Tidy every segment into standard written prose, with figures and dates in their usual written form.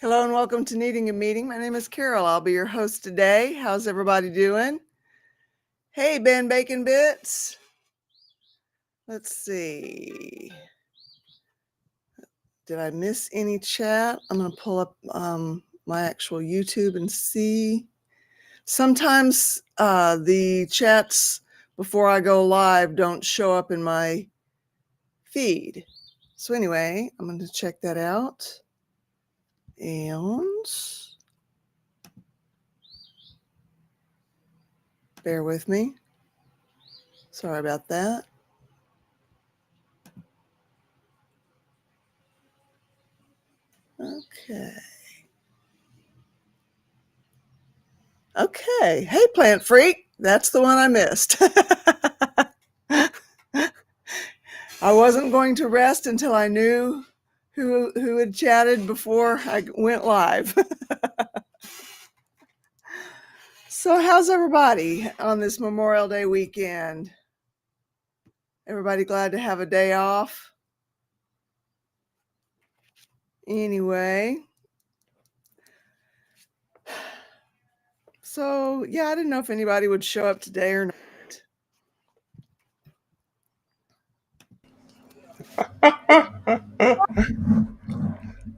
Hello and welcome to Needing a Meeting. My name is Carol. I'll be your host today. How's everybody doing? Hey, Ben Bacon Bits. Let's see. Did I miss any chat? I'm going to pull up my actual YouTube and see. Sometimes the chats before I go live don't show up in my feed. So anyway, I'm going to check that out. And bear with me. Sorry about that. Okay. Hey, Plant Freak. That's the one I missed. I wasn't going to rest until I knew who had chatted before I went live. So how's everybody on this Memorial Day weekend? Everybody glad to have a day off? Anyway. So, yeah, I didn't know if anybody would show up today or not.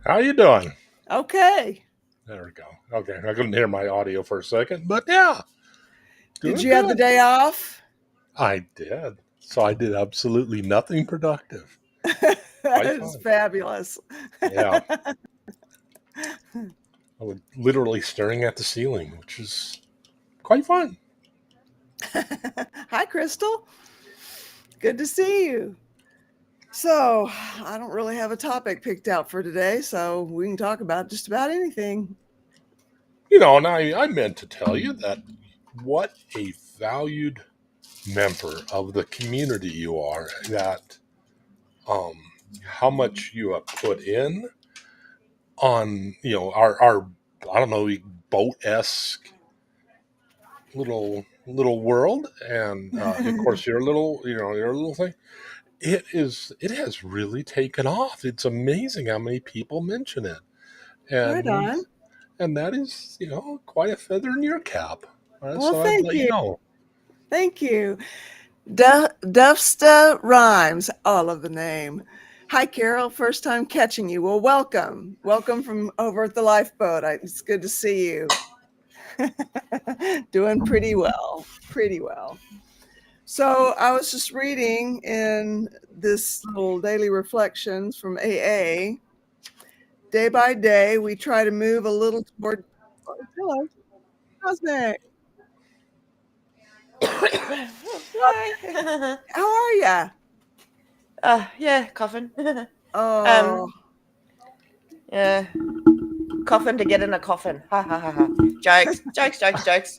How you doing? Okay. There we go. Okay, I couldn't hear my audio for a second, but yeah. Did you have the day off? I did. So I did absolutely nothing productive. That is fabulous. Yeah. I was literally staring at the ceiling, which is quite fun. Hi, Crystal. Good to see you. So I don't really have a topic picked out for today, so we can talk about just about anything. You know, and I meant to tell you that what a valued member of the community you are, that how much you have put in on, our I don't know, boat-esque little world, and of course your little thing. It has really taken off. It's amazing how many people mention it, Right on. and that is quite a feather in your cap. Well, So I'd let you know. Thank you. Dufsta Rhymes. I love the name. Hi, Carol. First time catching you. Well, welcome. Welcome from over at the lifeboat. It's good to see you. Doing pretty well. Pretty well. So I was just reading in this little daily reflections from AA. Day by day, we try to move a little toward. Hello, Cosmic. Hi. How are ya? Yeah, coughing. Oh, Yeah, coughing to get in a coffin. Ha ha ha ha. Jokes, jokes, jokes, jokes.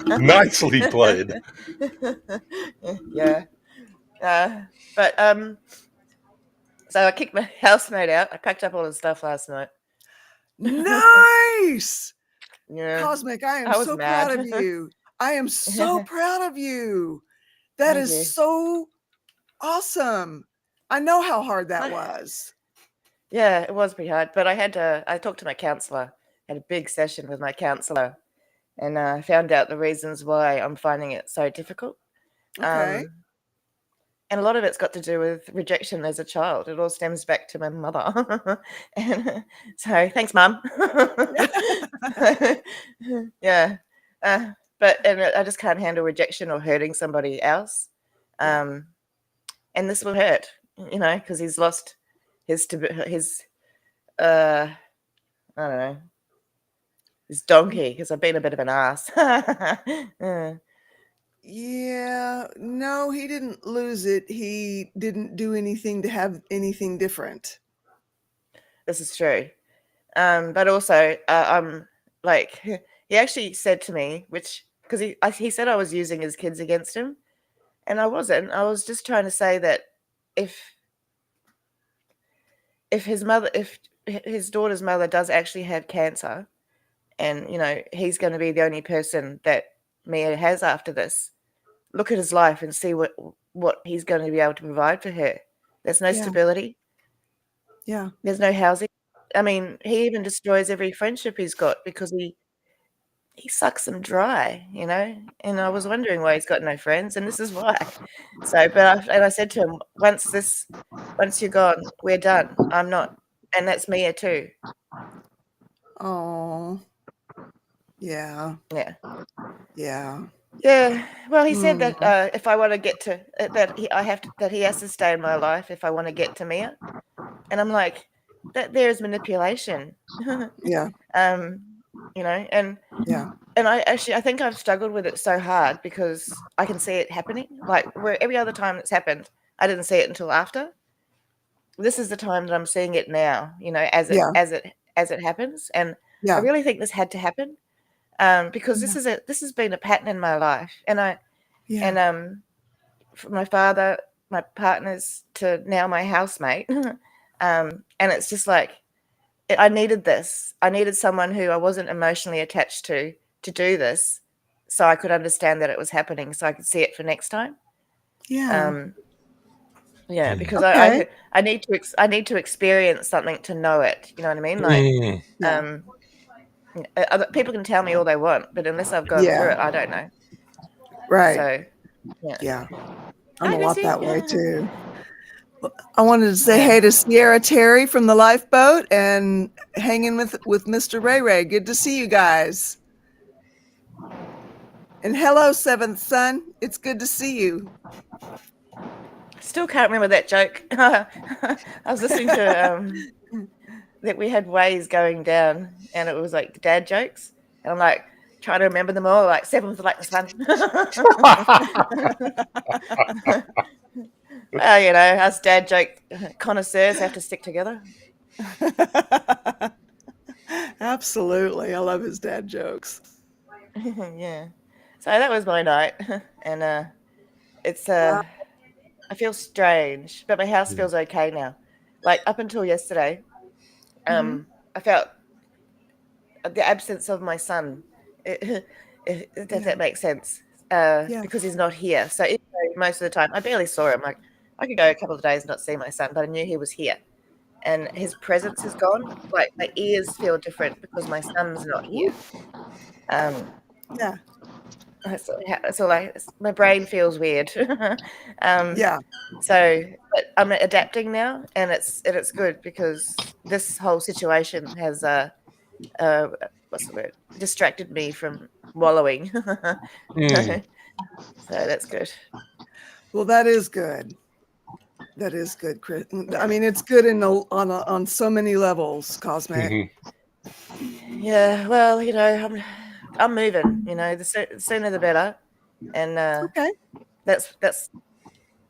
Nicely played. Yeah. But so I kicked my housemate out. I packed up all his stuff last night. nice. Yeah. Cosmic, I am I was so mad. proud of you. I am so proud of you. That Thank is you. so awesome. I know how hard that was. Yeah, it was pretty hard, but I talked to my counselor, had a big session with my counselor, and I found out the reasons why I'm finding it so difficult. Okay. And a lot of it's got to do with rejection as a child. It all stems back to my mother. And so thanks, Mum. Yeah. But I just can't handle rejection or hurting somebody else. And this will hurt, because he's lost his I don't know, his donkey, because I've been a bit of an ass. Yeah, no, he didn't lose it. He didn't do anything to have anything different. This is true. But also, like, he actually said to me, because he said I was using his kids against him, and I wasn't. I was just trying to say that if his daughter's mother does actually have cancer, and he's going to be the only person that Mia has after this. Look at his life and see what he's going to be able to provide for her. There's no stability. Yeah. There's no housing. I mean, he even destroys every friendship he's got because he sucks them dry, and I was wondering why he's got no friends, and this is why. So, but I said to him, once you're gone, we're done. I'm not, and that's Mia too. Oh. Yeah. Yeah. Well, he said that if I want to get to that he has to stay in my life if I want to get to Mia, and I'm like, that there is manipulation. Yeah. And Yeah. and I think I've struggled with it so hard because I can see it happening. Like where every other time it's happened, I didn't see it until after. This is the time that I'm seeing it now, as it happens, and I really think this had to happen. Because this has been a pattern in my life, and from my father, my partners, to now my housemate, and it's just like I needed this. I needed someone who I wasn't emotionally attached to do this, so I could understand that it was happening, so I could see it for next time. Because Okay. I need to experience something to know it. You know what I mean? Like, other people can tell me all they want, but unless I've gone through it, I don't know. Right. So, Yeah. I'm Hi, a lot Missy. that way too. I wanted to say hey to Sierra Terry from the Lifeboat and hanging with Mr. Ray Ray. Good to see you guys. And hello, Seventh Son. It's good to see you. Still can't remember that joke. I was listening to that we had ways going down, and it was like dad jokes, and I'm like trying to remember them all. Like seventh like this one. Well, us dad joke connoisseurs have to stick together. Absolutely. I love his dad jokes. Yeah. So that was my night, and it's I feel strange, but my house feels okay now. Like up until yesterday, I felt the absence of my son, if that makes sense, because he's not here. So most of the time, I barely saw him. Like I could go a couple of days and not see my son, but I knew he was here, and his presence is gone. Like my ears feel different because my son's not here. So like my brain feels weird. So, but I'm adapting now, and it's good because this whole situation has what's the word? Distracted me from wallowing. So that's good. Well, that is good. That is good, Chris. I mean, it's good on so many levels, Cosmic. Yeah, well, I'm moving. The sooner the better, and Okay. that's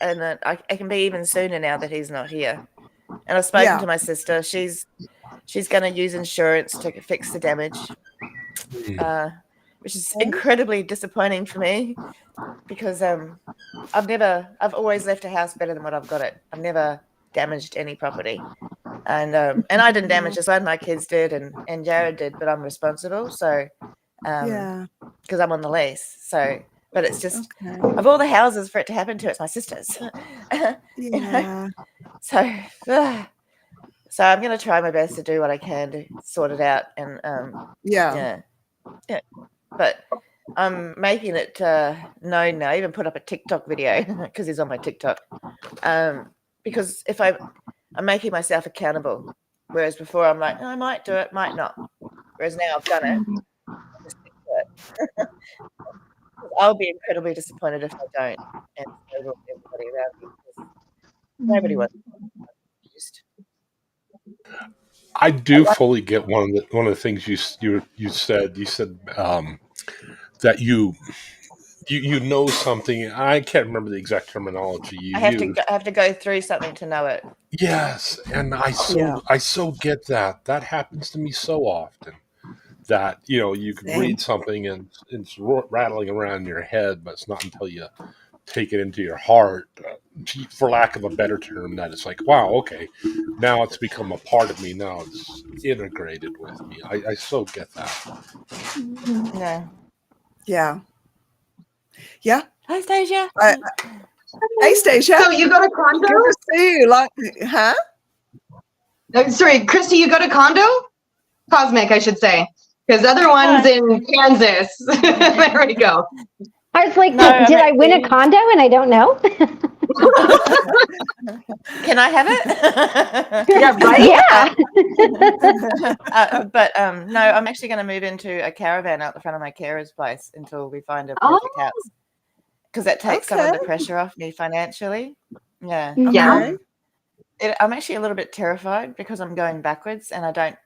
and I can be even sooner now that he's not here. And I've spoken to my sister. She's going to use insurance to fix the damage, which is incredibly disappointing for me because I've always left a house better than what I've got it. I've never damaged any property, and I didn't damage this one. My kids did, and Jared did, but I'm responsible. So, because I'm on the lease. So, but it's just of all the houses for it to happen to, it's my sister's. So I'm going to try my best to do what I can to sort it out, and but I'm making it known now. I even put up a TikTok video because he's on my TikTok. Because if I'm making myself accountable, whereas before I'm like, oh, I might do it, might not. Whereas now I've done it. I'll just stick to it. I'll be incredibly disappointed if I don't, and so will everybody around me because nobody wants to be confused. I do fully get one of the things you said. You said that you know something. I can't remember the exact terminology you used. I have to go through something to know it. Yes, and I so get that. That happens to me so often. That you can read something and it's rattling around in your head, but it's not until you take it into your heart, for lack of a better term, that it's like, wow, okay, now it's become a part of me. Now it's integrated with me. I so get that. Yeah. Yeah. Yeah. Hi, Stasia. Hey, Stacia. So you go to condo? Good to see you. Huh? Sorry, Christy, you go to condo? Cosmic, I should say. Because other one's in Kansas. There we go. I was like, No, did I win a condo and I don't know? Can I have it? Yeah, right? Yeah. No, I'm actually going to move into a caravan out the front of my carer's place until we find a perfect house. Because that takes some of the pressure off me financially. Yeah. Yeah. I'm actually a little bit terrified because I'm going backwards, and I don't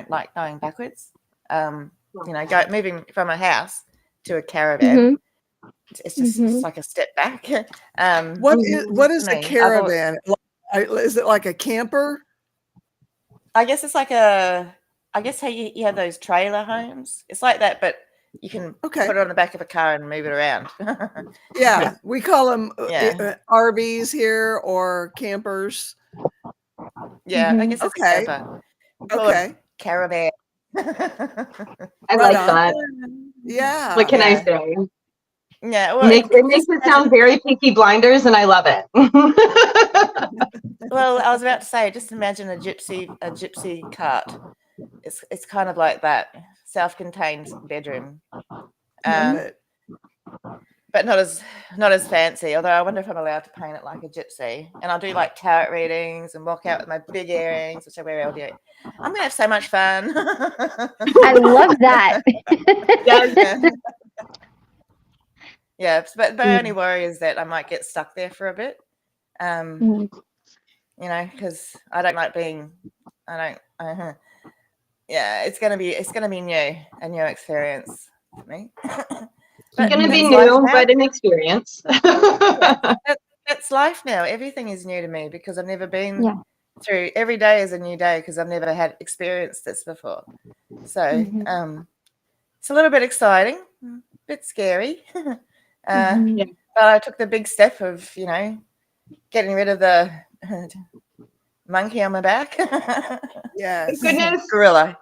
like going backwards. Moving from a house to a caravan, it's just it's like a step back. What is a me. caravan? Is it like a camper? I guess it's like I guess how you have those trailer homes. It's like that, but you can put it on the back of a car and move it around. Yeah, we call them RVs here or campers. Yeah, I guess it's a camper. Okay. Caravan. I like that. Yeah. What can I say? Yeah, well, it makes it sound very Peaky Blinders, and I love it. Well, I was about to say, just imagine a gypsy cart. It's kind of like that, self-contained bedroom, but not as fancy. Although I wonder if I'm allowed to paint it like a gypsy. And I'll do like tarot readings and walk out with my big earrings, which I wear all day. I'm gonna have so much fun. I love that. Yeah, but my only worry is that I might get stuck there for a bit. Because I don't like being. Yeah, it's gonna be new, a new experience for me. It's gonna be new, but an experience. That's life now. Everything is new to me because I've never been through. Every day is a new day because I've never had experienced this before. So it's a little bit exciting, a bit scary. But I took the big step of getting rid of the monkey on my back. Yes. Goodness, gorilla.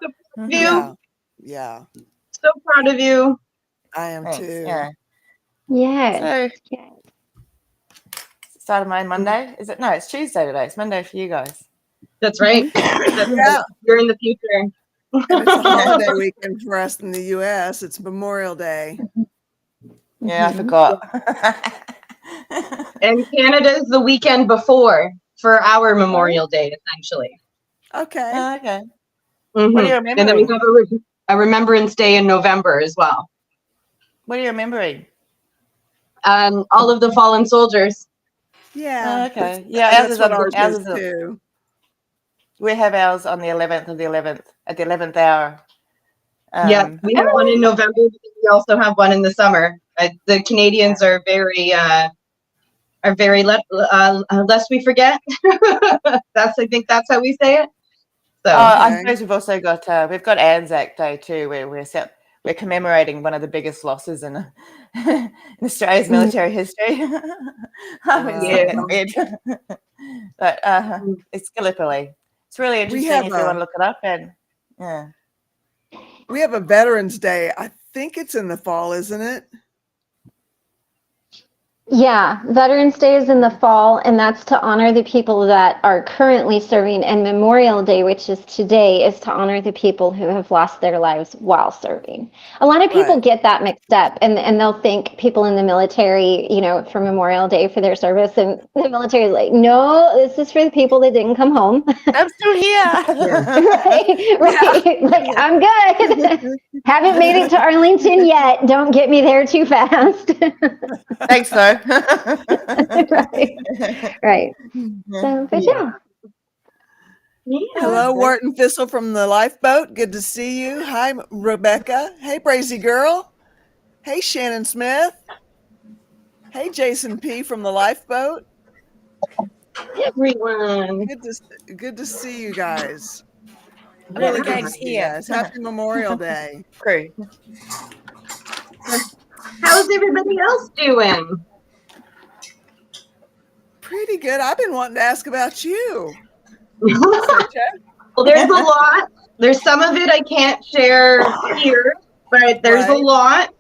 Yeah. So proud of you. I am too. Yeah. Yeah. So, started my Monday. Is it? No, it's Tuesday today. It's Monday for you guys. That's right. You're in the future. And it's a holiday weekend for us in the U.S. It's Memorial Day. Yeah, I forgot. And Canada's the weekend before for our Memorial Day, essentially. Okay. Okay. What are you remembering? And then we have a Remembrance Day in November as well. What are you remembering? All of the fallen soldiers. Yeah. Okay. Yeah, ours is too. We have ours on the 11th of the 11th at the 11th hour. We have one in November. We also have one in the summer. The Canadians are very lest we forget. I think that's how we say it. So I suppose we've also got we've got Anzac Day too, where we're commemorating one of the biggest losses in Australia's military history. Weird. But it's Gallipoli. It's really interesting if you want to look it up. And we have a Veterans Day. I think it's in the fall, isn't it? Yeah, Veterans Day is in the fall, and that's to honor the people that are currently serving, and Memorial Day, which is today, is to honor the people who have lost their lives while serving. A lot of people get that mixed up, and they'll think people in the military, for Memorial Day for their service, and the military is like, no, this is for the people that didn't come home. I'm still here. right. Like, I'm good. Haven't made it to Arlington yet. Don't get me there too fast. Thanks, though. right. So, but Hello, Wharton Thistle from the Lifeboat. Good to see you. Hi, Rebecca. Hey, Brazy Girl. Hey, Shannon Smith. Hey, Jason P. from the Lifeboat. Everyone. Good to see you guys. Really good to see you guys. Happy Memorial Day. Crew. How's everybody else doing? Pretty good. I've been wanting to ask about you. Well, there's a lot. There's some of it I can't share here, but there's a Right. lot.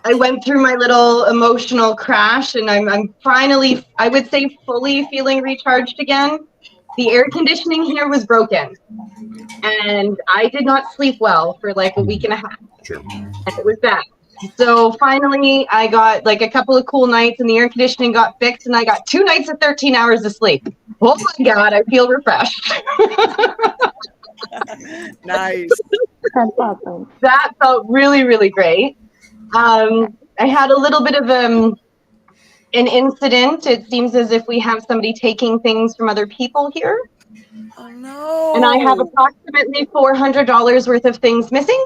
I went through my little emotional crash, and I'm finally, I would say, fully feeling recharged again. The air conditioning here was broken, and I did not sleep well for like a week and a half. Sure. And it was bad. So finally, I got like a couple of cool nights, and the air conditioning got fixed, and I got 2 nights of 13 hours of sleep. Oh my God, I feel refreshed. Nice. That's awesome. That felt really, really great. I had a little bit of an incident. It seems as if we have somebody taking things from other people here. Oh no. And I have approximately $400 worth of things missing.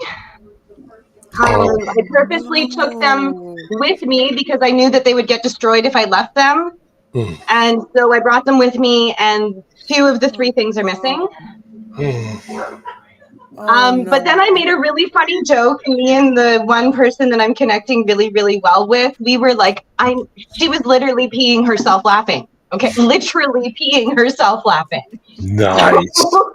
I purposely took them with me because I knew that they would get destroyed if I left them. And so I brought them with me, and 2 of the 3 things are missing. But then I made a really funny joke. Me and the one person that I'm connecting really, really well with, we were like, she was literally peeing herself laughing. Okay, literally peeing herself laughing. Nice. So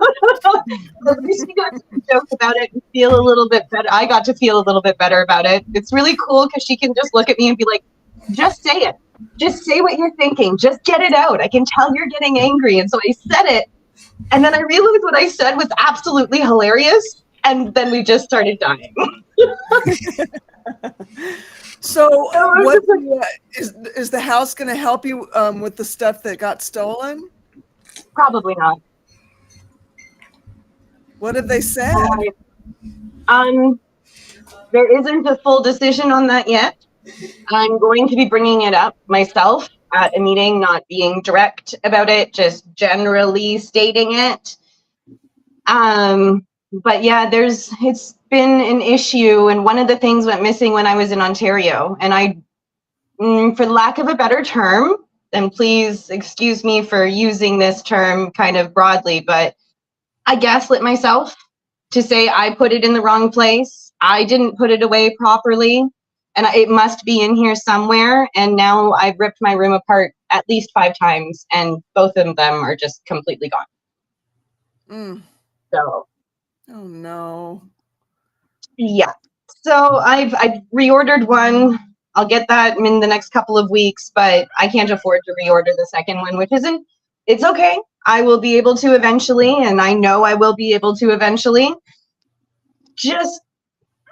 she got to joke about it and feel a little bit better. I got to feel a little bit better about it. It's really cool because she can just look at me and be like, just say it. Just say what you're thinking. Just get it out. I can tell you're getting angry. And so I said it. And then I realized what I said was absolutely hilarious. And then we just started dying. So what is the house going to help you with the stuff that got stolen? Probably not. What have they said? There isn't a full decision on that yet. I'm going to be bringing it up myself at a meeting, not being direct about it, just generally stating it. But yeah, it's been an issue, and one of the things went missing when I was in Ontario, and I, for lack of a better term, and please excuse me for using this term kind of broadly, but I gaslit myself to say I put it in the wrong place. I didn't put it away properly, and it must be in here somewhere. And now I've ripped my room apart at least 5 times, and both of them are just completely gone. So. Oh no. Yeah. So I've reordered one. I'll get that in the next couple of weeks, but I can't afford to reorder the second one, which isn't, it's okay. I will be able to eventually, and I know I will be able to eventually. Just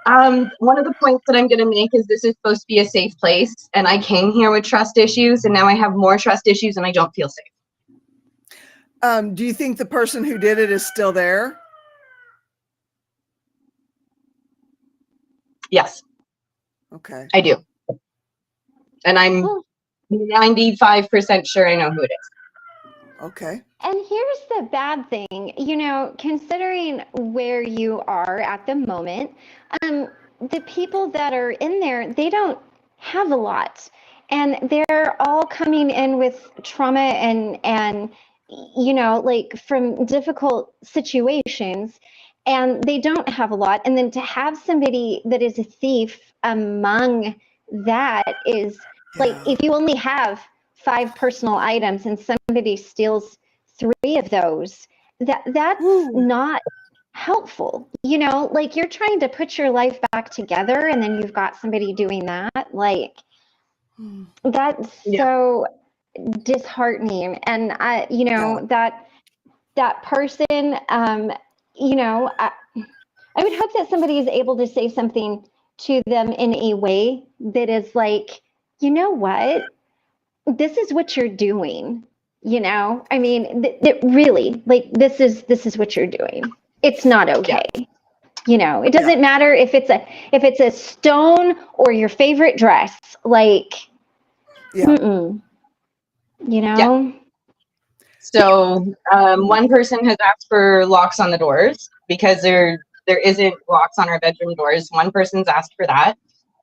one of the points that I'm going to make is this is supposed to be a safe place, and I came here with trust issues, and now I have more trust issues, and I don't feel safe. Do you think the person who did it is still there? Yes. Okay. I do. And I'm 95% sure I know who it is. Okay. And here's the bad thing, considering where you are at the moment, the people that are in there, they don't have a lot. And they're all coming in with trauma and from difficult situations. And they don't have a lot. And then to have somebody that is a thief among that is like, if you only have 5 personal items and somebody steals 3 of those, that's not helpful. You're trying to put your life back together, and then you've got somebody doing that. That's so disheartening. And that person, I would hope that somebody is able to say something to them in a way that is like, you know what, this is what you're doing. I mean, really, like, this is what you're doing. It's not okay. It doesn't matter if it's a stone or your favorite dress. So one person has asked for locks on the doors because there isn't locks on our bedroom doors. One person's asked for that.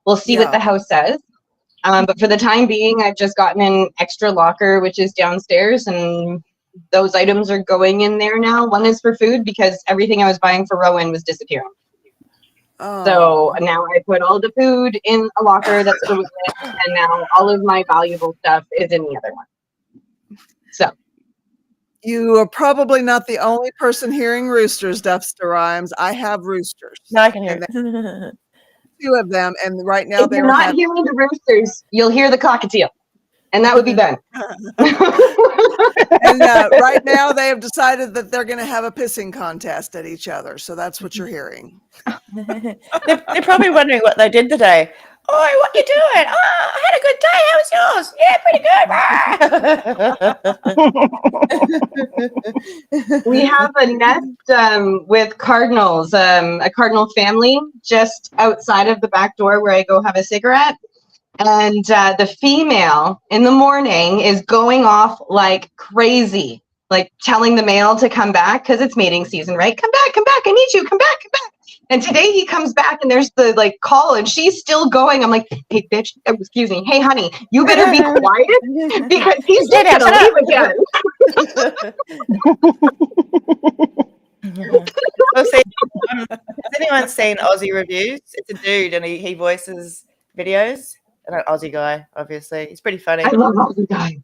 We'll see what the house says. But for the time being, I've just gotten an extra locker, which is downstairs, and those items are going in there now. One is for food because everything I was buying for Rowan was disappearing. So Oh, now I put all the food in a locker that's filled with it, and now all of my valuable stuff is in the other one. So you are probably not the only person hearing roosters, Dufster Rhymes. I have roosters. No, I can hear And it. there's 2 of them, and right now if they you're are not having. hearing the roosters, you'll hear the cockatiel, and that would be Ben. And right now they have decided that they're going to have a pissing contest at each other. So that's what you're hearing. They're probably wondering what they did today. Oi, what you doing? Oh, I had a good day. How was yours? Yeah, pretty good. We have a nest with cardinals, a cardinal family just outside of the back door where I go have a cigarette. And the female in the morning is going off like crazy, like telling the male to come back because it's mating season, right? Come back, I need you, come back, come back. And today he comes back and there's the like call and she's still going. I'm like, hey, bitch, excuse me. Hey, honey, you better be quiet because he's just going to leave again. Well, see, has anyone seen Aussie reviews? It's a dude and he voices videos. An Aussie guy, obviously. He's pretty funny. I love Aussie guy.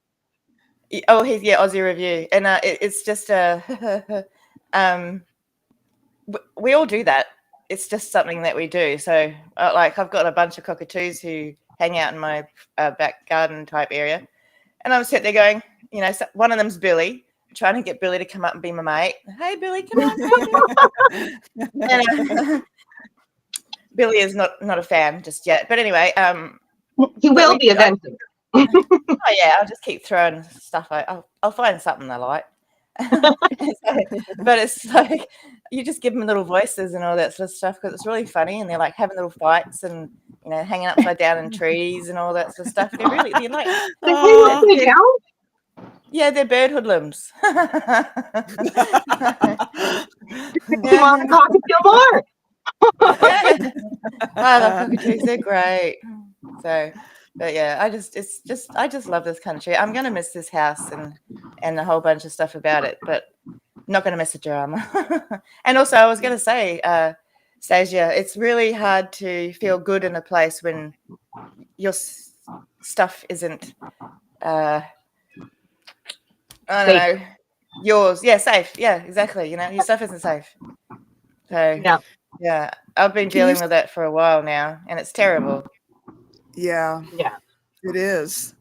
Oh, he's Aussie review, and it's just a. We all do that. It's just something that we do. So, like, I've got a bunch of cockatoos who hang out in my back garden type area, and I'm sitting there going, you know, so one of them's Billy, trying to get Billy to come up and be my mate. Hey, Billy, come on. And, Billy is not a fan just yet, but anyway, he will be eventually. Oh yeah, I'll just keep throwing stuff. I'll find something I like. But it's like you just give them little voices and all that sort of stuff because it's really funny, and they're like having little fights and hanging upside down in trees and all that sort of stuff. They're like, They're hanging upside down? Yeah, they're bird hoodlums. You want the cockatiel more? I love cockatoos. They're great. So, but yeah, I just love this country. I'm gonna miss this house and a whole bunch of stuff about it, but not gonna miss the drama. And also, I was gonna say, Stasia, it's really hard to feel good in a place when your stuff isn't, I don't know, yours. Yeah, safe. Yeah, exactly. Your stuff isn't safe. So yeah, I've been dealing with that for a while now, and it's terrible. Yeah, it is.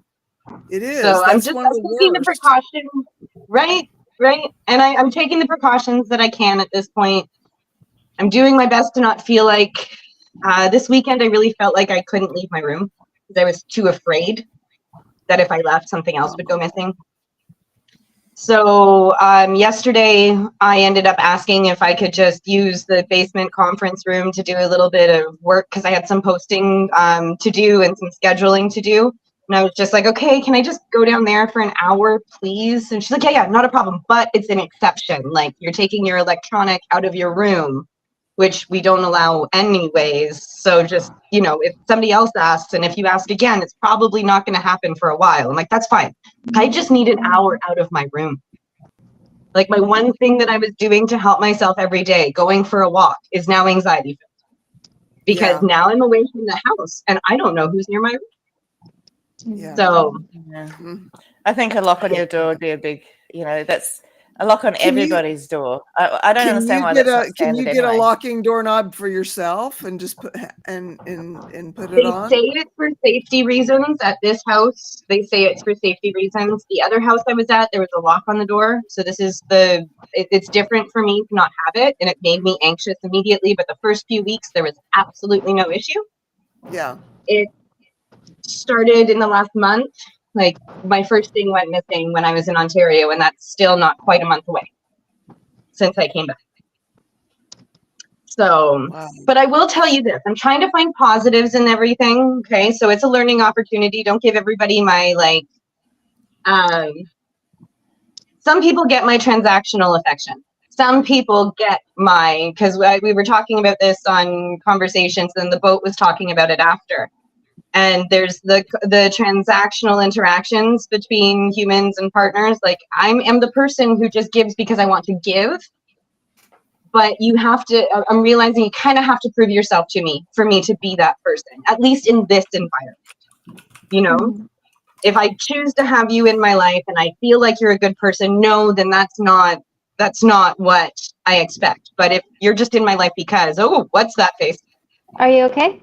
It is. So That's I'm one of the taking the worst. precautions, right? And I'm taking the precautions that I can at this point. I'm doing my best to not feel like this weekend I really felt like I couldn't leave my room because I was too afraid that if I left, something else would go missing. So yesterday I ended up asking if I could just use the basement conference room to do a little bit of work because I had some posting to do and some scheduling to do. And I was just like, okay, can I just go down there for an hour, please? And she's like, yeah, not a problem. But it's an exception. Like you're taking your electronic out of your room, which we don't allow anyways. So just, if somebody else asks, and if you ask again, it's probably not going to happen for a while. I'm like, that's fine. I just need an hour out of my room. Like my one thing that I was doing to help myself every day, going for a walk, is now anxiety filled. Because now I'm away from the house and I don't know who's near my room. Yeah. So I think a lock on your door would be a big, that's a lock on everybody's door. I don't understand why that's not standard. Can you get anyway. a locking doorknob for yourself and just put and put it on? They say it's for safety reasons. At this house, they say it's for safety reasons. The other house I was at, there was a lock on the door. So this is it's different for me to not have it, and it made me anxious immediately. But the first few weeks, there was absolutely no issue. Yeah. It started in the last month. Like my first thing went missing when I was in Ontario, and that's still not quite a month away since I came back. So, But I will tell you this, I'm trying to find positives in everything. Okay. So it's a learning opportunity. Don't give everybody my, some people get my transactional affection. Some people get because we were talking about this on Conversations and the boat was talking about it after. And there's the transactional interactions between humans and partners. Like I am the person who just gives because I want to give. but you have to, I'm realizing you kind of have to prove yourself to me for me to be that person, at least in this environment. You know, if I choose to have you in my life and I feel like you're a good person, no, then that's not what I expect. But if you're just in my life because, oh, what's that face? Are you okay?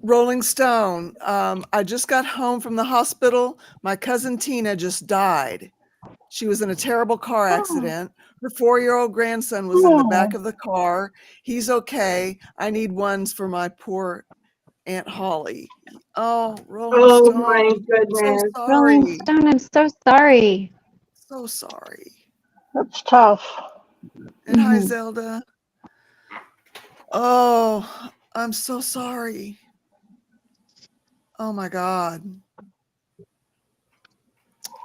Rolling Stone. I just got home from the hospital. My cousin Tina just died. She was in a terrible car accident. Her 4-year-old grandson was in the back of the car. He's okay. I need ones for my poor Aunt Holly. Oh, Rolling Oh Stone. my I'm goodness. so Rolling sorry. Stone, I'm so sorry. So sorry. That's tough. And hi, Zelda. Oh, I'm so sorry. Oh my God.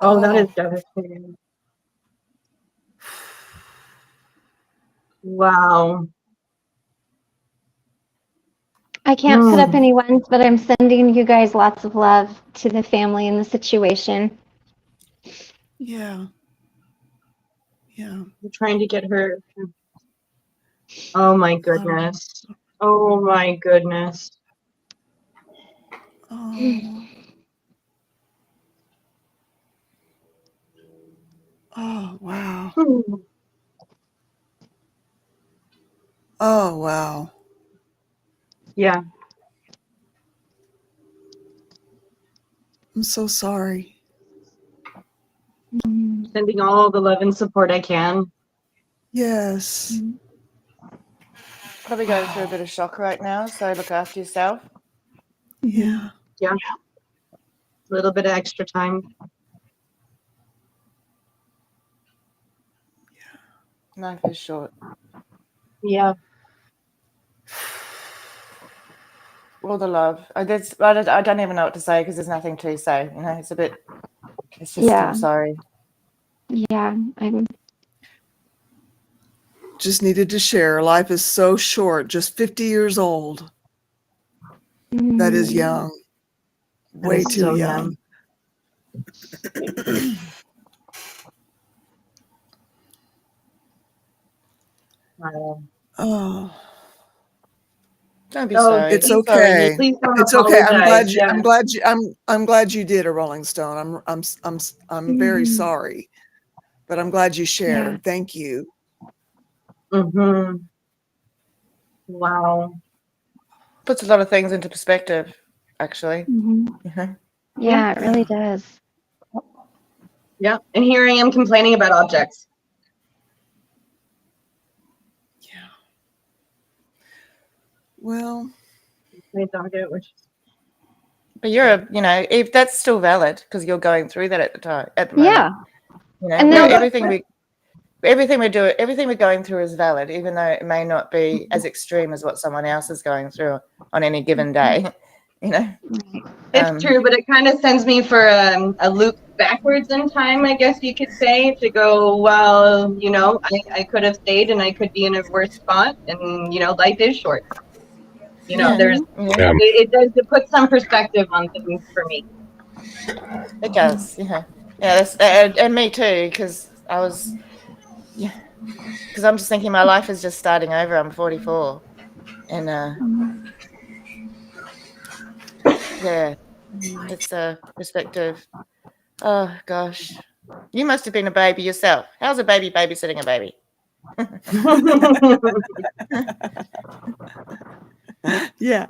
Oh, that is devastating. Wow. I can't put up any ones, but I'm sending you guys lots of love to the family and the situation. Yeah. Yeah. I'm trying to get her. Oh my goodness. Oh my goodness. Oh. Oh, wow. Oh, wow. Yeah. I'm so sorry. Sending all the love and support I can. Yes. Probably going through a bit of shock right now, so look after yourself. Yeah. Yeah. A little bit of extra time. Life is short. Yeah. All the love. I don't even know what to say because there's nothing to say. You know, it's just, Yeah. I'm sorry. Yeah, I'm. Just needed to share. Life is so short. Just 50 years old. That is young. Way is too so young. Wow. Oh. Don't be Oh, sorry. It's Be sorry. okay. Please don't It's okay. apologize. I'm glad you did a Rolling Stone. I'm very sorry. But I'm glad you shared. Yeah. Thank you. Mm-hmm. Wow. Puts a lot of things into perspective, actually. Yeah, it really does. Yeah. And here I am complaining about objects. Yeah. Well, My dog out, which But if that's still valid because you're going through that at the time, at the moment. Yeah. You know, And then- everything we're going through is valid, even though it may not be as extreme as what someone else is going through on any given day. You know, it's true, but it kind of sends me for a loop backwards in time, I guess you could say, to go, well, I could have stayed and I could be in a worse spot, and life is short. There's it puts some perspective on things for me. It does, that's and me too, because I was, because I'm just thinking my life is just starting over. I'm 44, and it's a perspective. Oh gosh, you must have been a baby yourself. How's a baby babysitting a baby? yeah.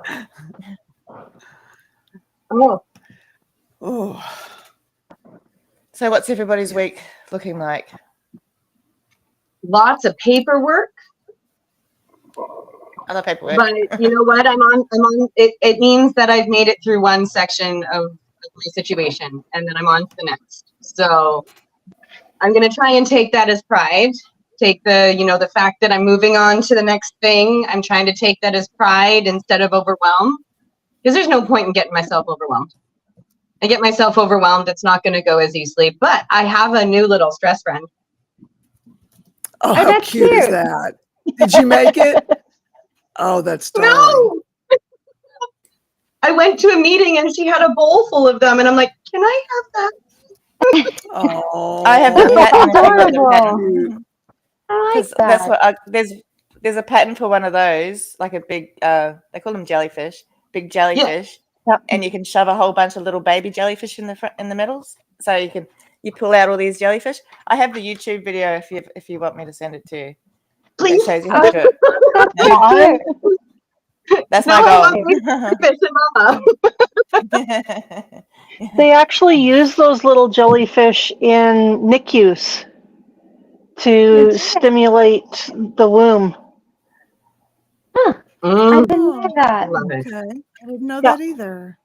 Oh, So what's everybody's week looking like? lots of paperwork. Other paperwork. But you know what? I'm on it. It means that I've made it through one section of my situation, and then I'm on to the next. So I'm going to try and take that as pride. Take the fact that I'm moving on to the next thing. I'm trying to take that as pride instead of overwhelm, because there's no point in getting myself overwhelmed. I get myself overwhelmed, it's not going to go as easily. But I have a new little stress friend. Oh, how that's cute is cute. that? Did you make it? Oh, that's darling. No! I went to a meeting and she had a bowl full of them, and I'm like, can I have that? Oh, I have the pattern. Adorable. I like Because that's that. what there's a pattern for one of those, like a big they call them jellyfish, big jellyfish, Yep. and you can shove a whole bunch of little baby jellyfish in the front in the middles, so you pull out all these jellyfish. I have the YouTube video if you want me to send it to you. It Please. shows you how to do it. That's Yeah. so cute. That's No, my I love goal. fish and mama. They actually use those little jellyfish in NICUs to stimulate the womb. Huh, I Mm, didn't know Oh, that. love it. okay. I didn't know Yeah. that either.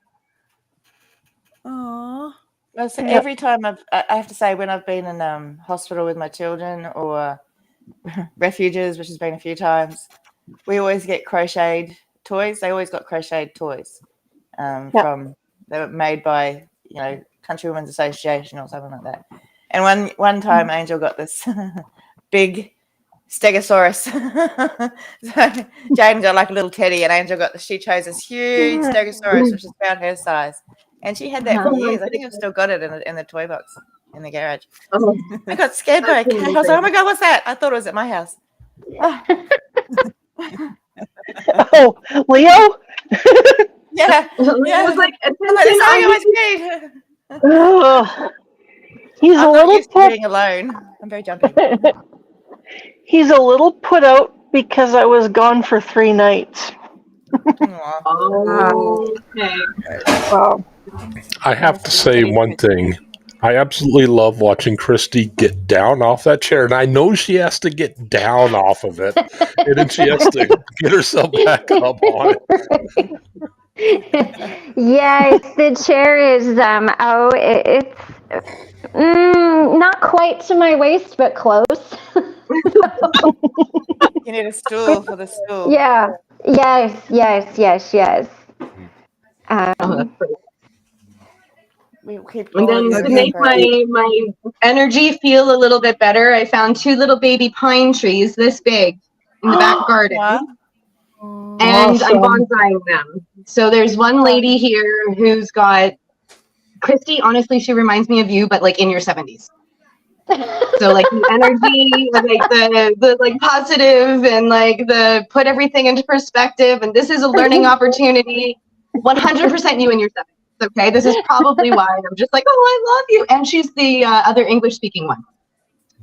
Oh, Well, so Yep. every time I have to say when I've been in hospital with my children or refuges, which has been a few times, we always get crocheted toys. They always got crocheted toys Yep. from they were made by Country Women's Association or something like that. And one time Angel got this big stegosaurus. So Jane got like a little teddy, and Angel she chose this huge stegosaurus, which is about her size. And she had that for Oh my years. I think I've goodness. still got it in the toy box in the garage. Oh, I got scared by a that's cat. I was like, oh amazing. my God, what's that? I thought it was at my house. Ah, Oh, Leo? yeah, It yeah. was like, I'm like, attention, this I always need me. Ugh. He's a I'm not little used to put. being alone. I'm very jumpy. He's a little put out because I was gone for 3 nights. Aw. Oh, okay. Wow. I have to Nice say little one thing. I absolutely love watching Christy get down off that chair, and I know she has to get down off of it, and then she has to get herself back up on it. Yes, the chair is it's not quite to my waist, but close. You need a stool for the stool. Yeah. Yes. Oh, that's Um, pretty. We keep And all of then you to in make our prayers. my energy feel a little bit better, I found 2 little baby pine trees this big in the back garden, Aw. and I'm Awesome. bonsaiing them. So there's one lady here who's got Christy. Honestly, she reminds me of you, but like in your 70s. So like the energy, like the like positive, and like the put everything into perspective. And this is a learning opportunity. 100% you in your 70s. Okay, this is probably why I'm just like, oh, I love you. And she's the other English speaking one.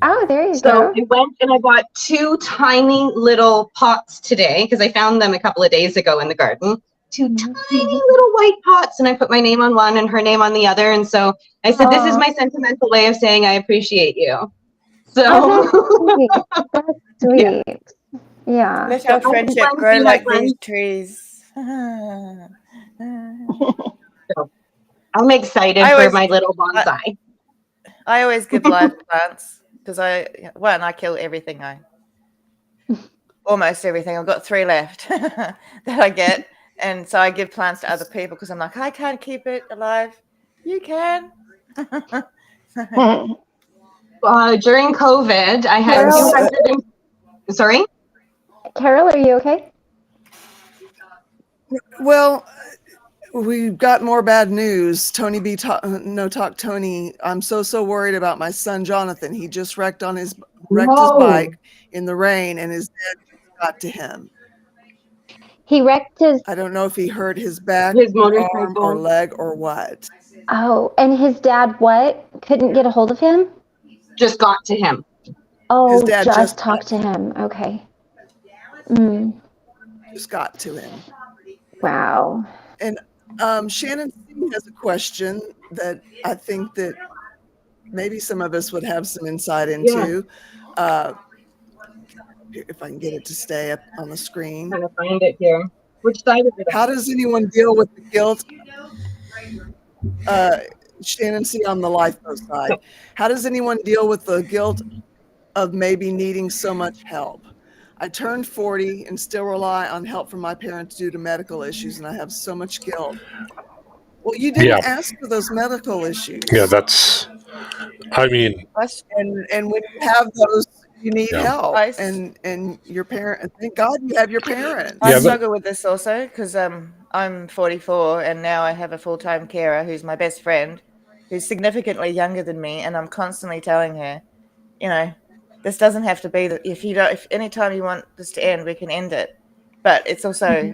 oh, there you So go. I went and I bought 2 tiny little pots today because I found them a couple of days ago in the garden. 2 tiny little white pots, and I put my name on one and her name on the other. And so I said, this is Aw. my sentimental way of saying I appreciate you. Oh, So that's yeah. sweet. Yeah. Let So our I can friendship blend grow in my like these friends. trees. I'm excited I for always my little bonsai. I always give live plants because I kill everything. Almost everything. I've got 3 left that I get, and so I give plants to other people because I'm like, I can't keep it alive. You can. During COVID, I had Carol, 200. Sorry. Carol, are you okay? well, we've got more bad news. Tony B. No Talk Tony. I'm so worried about my son Jonathan. He just wrecked his bike in the rain, and his dad got to him. He wrecked his. I don't know if he hurt his back, His arm, or motorcycle leg, or what. Oh, and his dad what? Couldn't get a hold of him? just got to him. Oh, His dad just talked to him. Okay. just got to him. Wow. And Shannon C. has a question that I think that maybe some of us would have some insight into. If I can get it to stay up on the screen. Trying to find it here. Which side is it on? How does anyone deal with the guilt? Shannon C. on the lifeboat side. How does anyone deal with the guilt of maybe needing so much help? I turned 40 and still rely on help from my parents due to medical issues, and I have so much guilt. Well, you didn't ask for those medical issues. Yeah, that's. I mean, and when you have those, you need help. I- And your parent. Thank God you have your parents. I struggle with this also because I'm 44 and now I have a full-time carer who's my best friend, who's significantly younger than me, and I'm constantly telling her, this doesn't have to be that if anytime you want this to end, we can end it. But it's also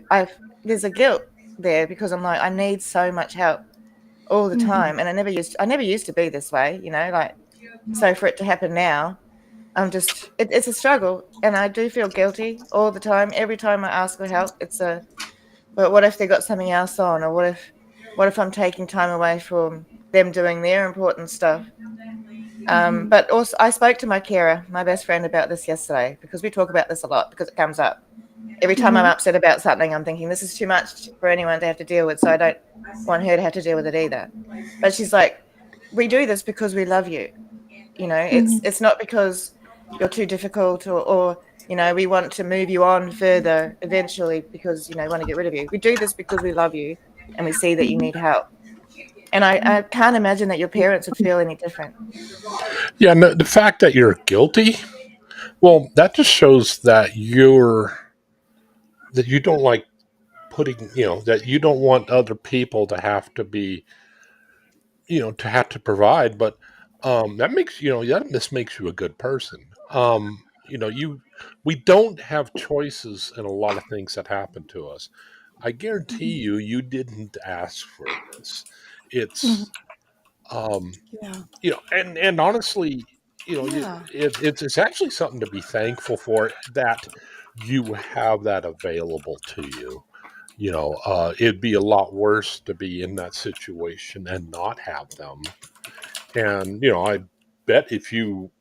there's a guilt there because I'm like, I need so much help all the time, and I never used to be this way, like, so for it to happen now, I'm just it's a struggle, and I do feel guilty all the time. Every time I ask for help, but what if they got something else on, or what if I'm taking time away from them doing their important stuff? But also, I spoke to my carer, my best friend, about this yesterday, because we talk about this a lot because it comes up. Every time I'm upset about something, I'm thinking this is too much for anyone to have to deal with, so I don't want her to have to deal with it either. But she's like, we do this because we love you. It's not because you're too difficult or we want to move you on further eventually because, we want to get rid of you. We do this because we love you and we see that you need help. And I can't imagine that your parents would feel any different. Yeah, no, the fact that you're guilty, well, that just shows that you don't like putting, that you don't want other people to have to be, to have to provide, but that makes, this makes you a good person. We don't have choices in a lot of things that happen to us. I guarantee you didn't ask for this. It's, Yeah. and honestly, Yeah. it's actually something to be thankful for that you have that available to you. It'd be a lot worse to be in that situation and not have them. And, I bet if you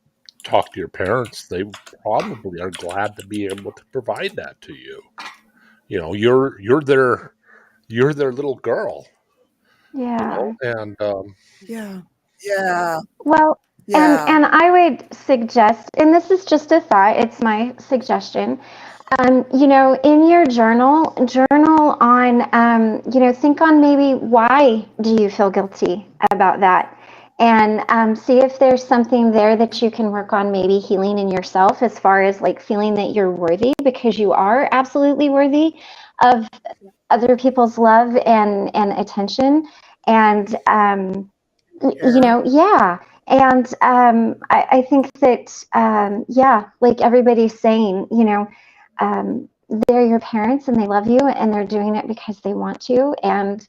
talk to your parents, they probably are glad to be able to provide that to you. You're their little girl, Yeah. and Yeah. Yeah. Well, and Yeah. and I would suggest, and this is just a thought, it's my suggestion. In your journal on, think on maybe why do you feel guilty about that, and see if there's something there that you can work on, maybe healing in yourself as far as like feeling that you're worthy, because you are absolutely worthy of other people's love and attention, and yeah. And I think that, like everybody's saying, they're your parents and they love you and they're doing it because they want to. And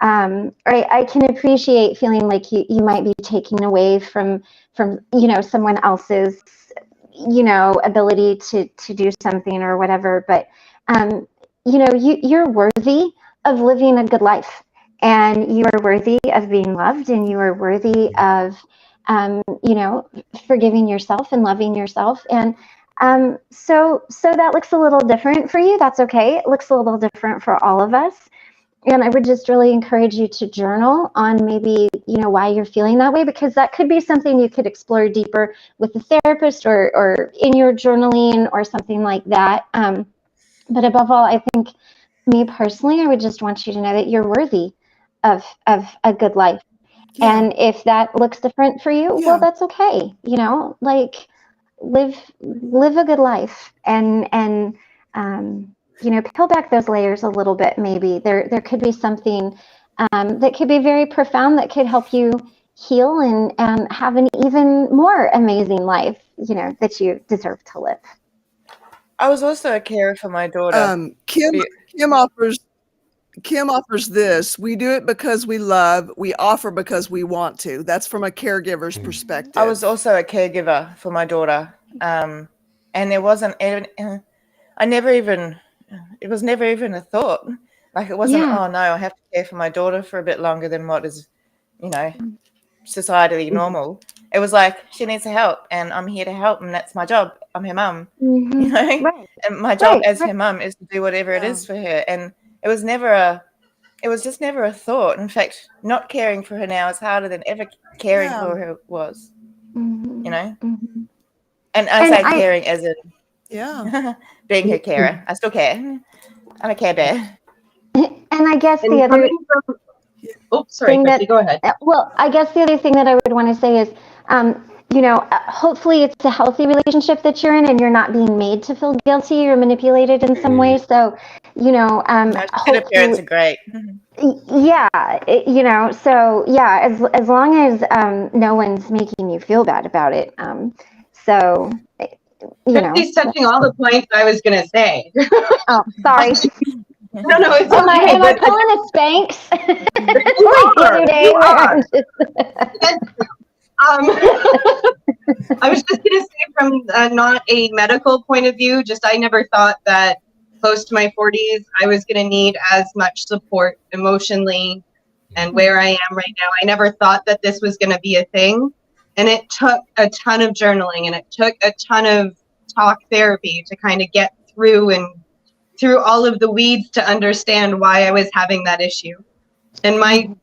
I can appreciate feeling like you might be taking away from someone else's, ability to do something or whatever. But, you're worthy of living a good life. And you are worthy of being loved, and you are worthy of, forgiving yourself and loving yourself. And so that looks a little different for you. That's okay. It looks a little different for all of us. And I would just really encourage you to journal on maybe, why you're feeling that way, because that could be something you could explore deeper with a therapist or in your journaling or something like that. But above all, I think, me personally, I would just want you to know that you're worthy of a good life. Yeah. And if that looks different for you, Yeah. well, that's okay. Like live a good life and peel back those layers a little bit. Maybe there could be something that could be very profound that could help you heal and have an even more amazing life, that you deserve to live. I was also a carer for my daughter. Kim offers this. We do it because we love. We offer because we want to. That's from a caregiver's perspective. I was also a caregiver for my daughter, and there wasn't even. It was never even a thought. Like it wasn't. Yeah. Oh no, I have to care for my daughter for a bit longer than what is, societally normal. It was like she needs help, and I'm here to help, and that's my job. I'm her mum, Right. and my job as right. her mum is to do whatever it is for her. And it was just never a thought. In fact, not caring for her now is harder than ever caring for her was. Mm-hmm. And I say caring as in being her carer. I still care. I'm a care bear. And I guess the other sorry, Christy, go ahead. Well, I guess the other thing that I would want to say is, hopefully it's a healthy relationship that you're in and you're not being made to feel guilty or manipulated in some way. So, hopefully, parents are great. Yeah, so yeah, as long as no one's making you feel bad about it. So, you know. Christy's touching all the points I was going to say. Oh, sorry. No, it's Am I okay. But pulling a Spanx? you Like the are. other day You where are. I'm just- I was just going to say, from not a medical point of view, just I never thought that close to my 40s, I was going to need as much support emotionally and where I am right now. I never thought that this was going to be a thing. And it took a ton of journaling and it took a ton of talk therapy to kind of get through all of the weeds to understand why I was having that issue. And my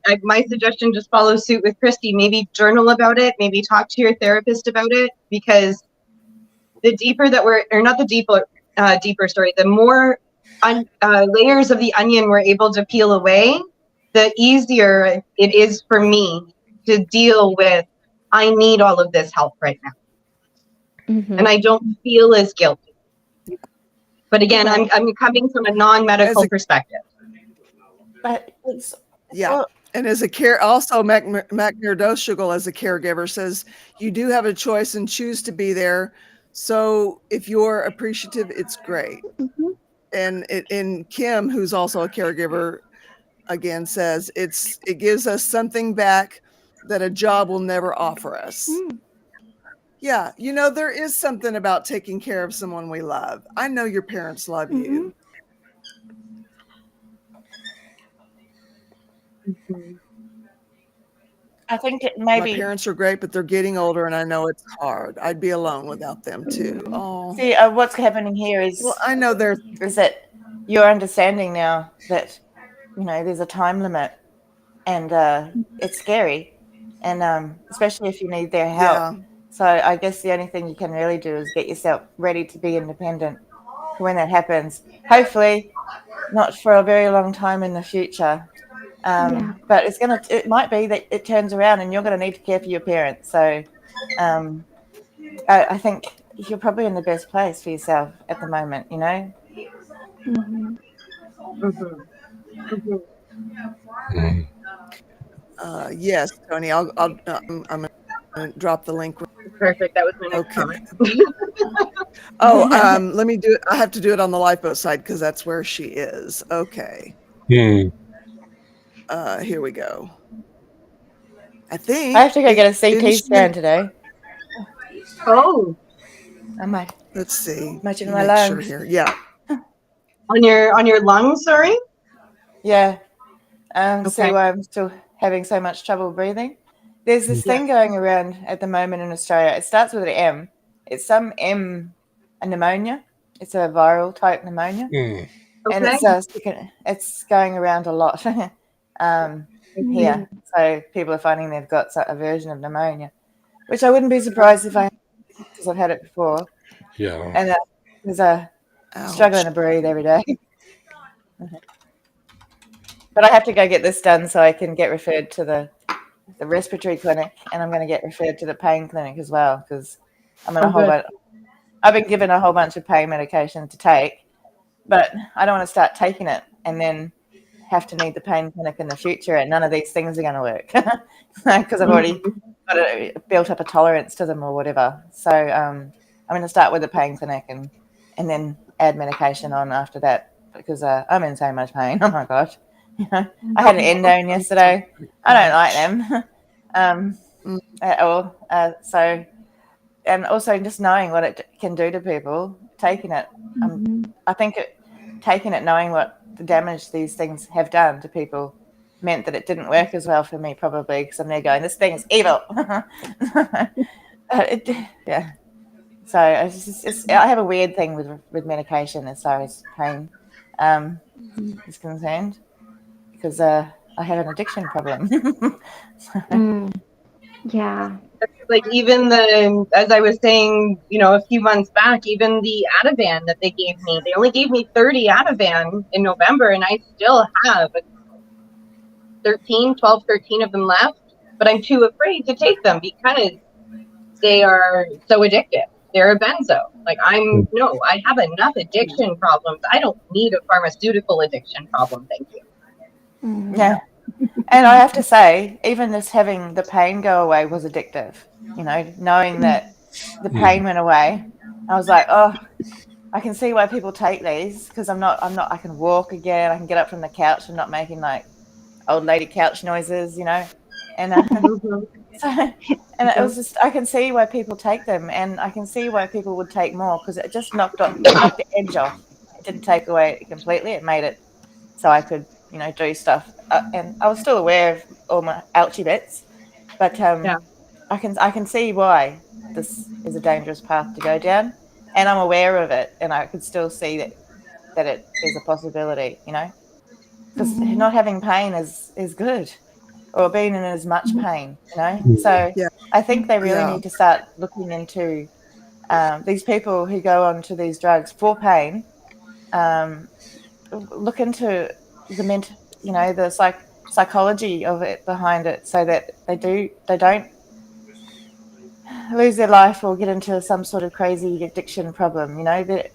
suggestion, just follow suit with Christy. Maybe journal about it. Maybe talk to your therapist about it, because the deeper that the more layers of the onion we're able to peel away, the easier it is for me to deal with, I need all of this help right now. And I don't feel as guilty. But again, I'm coming from a non-medical perspective. But it's, Yeah. well, And as also Mac Nerdoshigal as a caregiver says, you do have a choice and choose to be there. So if you're appreciative, it's great. And Kim, who's also a caregiver, again says it gives us something back that a job will never offer us. Yeah, there is something about taking care of someone we love. I know your parents love you. I think it My maybe. parents are great, but they're getting older, and I know it's hard. I'd be alone without them too. Oh, See, what's happening here is, well, I know is that you're understanding now that, there's a time limit, and it's scary, and especially if you need their help. Yeah. So I guess the only thing you can really do is get yourself ready to be independent when that happens. Hopefully, not for a very long time in the future. But it might be that it turns around and you're going to need to care for your parents. So I think you're probably in the best place for yourself at the moment, Yes, Tony, I'm going to drop the link. Perfect. That was my next comment. Let me do it. I have to do it on the lifeboat side because that's where she is. Okay. Here we go. I think I have to go get a CT scan today. Oh, let's see. Imagine my Make sure lungs. here. Yeah. On your lungs, sorry? Yeah. Okay. See why I'm still having so much trouble breathing. There's this thing going around at the moment in Australia. It starts with an M. It's some M, a pneumonia. It's a viral type pneumonia. And it's going around a lot here. So people are finding they've got a version of pneumonia, which I wouldn't be surprised if I had, because I've had it before. Yeah. And there's struggling to breathe every day. But I have to go get this done so I can get referred to the respiratory clinic, and I'm going to get referred to the pain clinic as well, because I've been given a whole bunch of pain medication to take, but I don't want to start taking it and then have to need the pain clinic in the future, and none of these things are going to work because I've already built up a tolerance to them or whatever. So I'm going to start with the pain clinic and then add medication on after that, because I'm in so much pain. Oh my gosh. I had an endone yesterday. I don't like them at all. So, and also just knowing what it can do to people, taking it. I think taking it, knowing what the damage these things have done to people, meant that it didn't work as well for me, probably, because I'm there going, this thing's evil. Yeah. So I have a weird thing with medication as far as pain is concerned, because I have an addiction problem. Yeah. Like, even as I was saying, a few months back, even the Ativan that they gave me, they only gave me 30 Ativan in November, and I still have 13 of them left, but I'm too afraid to take them because they are so addictive. They're a benzo. Like, I have enough addiction problems. I don't need a pharmaceutical addiction problem. Thank you. Yeah. And I have to say, even this having the pain go away was addictive. Knowing that the pain went away. I was like, oh, I can see why people take these, because I can walk again. I can get up from the couch and not making like old lady couch noises, you know. And so, and it was just, I can see why people take them, and I can see why people would take more, because it just knocked the edge off. It didn't take away it completely. It made it so I could, you know, do stuff. And I was still aware of all my ouchy bits, but I can see why this is a dangerous path to go down, and I'm aware of it, and I could still see that it is a possibility, you know, because not having pain is good, or being in as much pain, you know. So Yeah. I think they really Yeah. need to start looking into these people who go on to these drugs for pain. Look into the mental, you know, the psychology of it behind it, so that they don't lose their life or get into some sort of crazy addiction problem. You know, the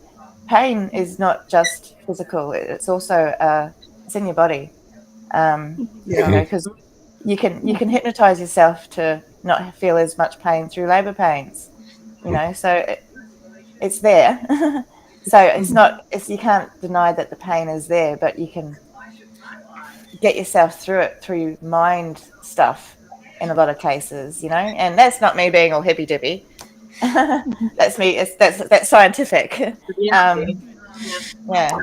pain is not just physical; it's also it's in your body. You Yeah. know, because you can hypnotize yourself to not feel as much pain through labor pains. You know, so it's there. So it's you can't deny that the pain is there, but you can get yourself through it through mind stuff in a lot of cases, you know. And that's not me being all hippy dippy. That's me. That's scientific. Yeah. Yeah.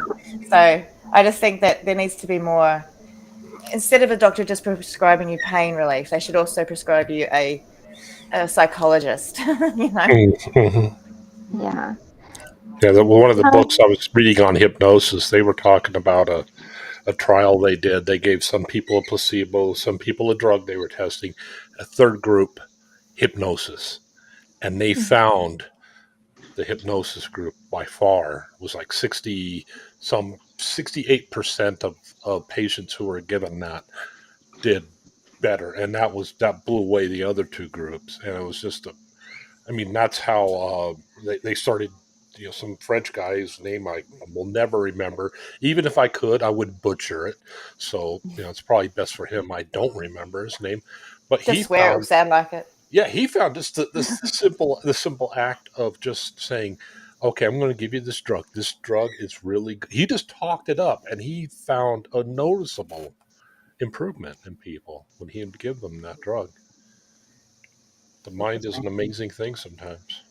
So I just think that there needs to be more. Instead of a doctor just prescribing you pain relief, they should also prescribe you a psychologist. You know. Yeah. Yeah, one of the books I was reading on hypnosis, they were talking about a trial they did. They gave some people a placebo, some people a drug they were testing, a third group hypnosis. And they found the hypnosis group by far was like 68% of patients who were given that did better. And that blew away the other two groups. And it was just that's how they started. You know, some French guy whose name I will never remember. Even if I could, I would butcher it. So it's probably best for him I don't remember his name. But he Just swear it will found, sound like it. yeah, he found just the simple act of just saying, "Okay, I'm going to give you this drug. This drug is really good." He just talked it up, and he found a noticeable improvement in people when he would give them that drug. The mind is an amazing thing sometimes.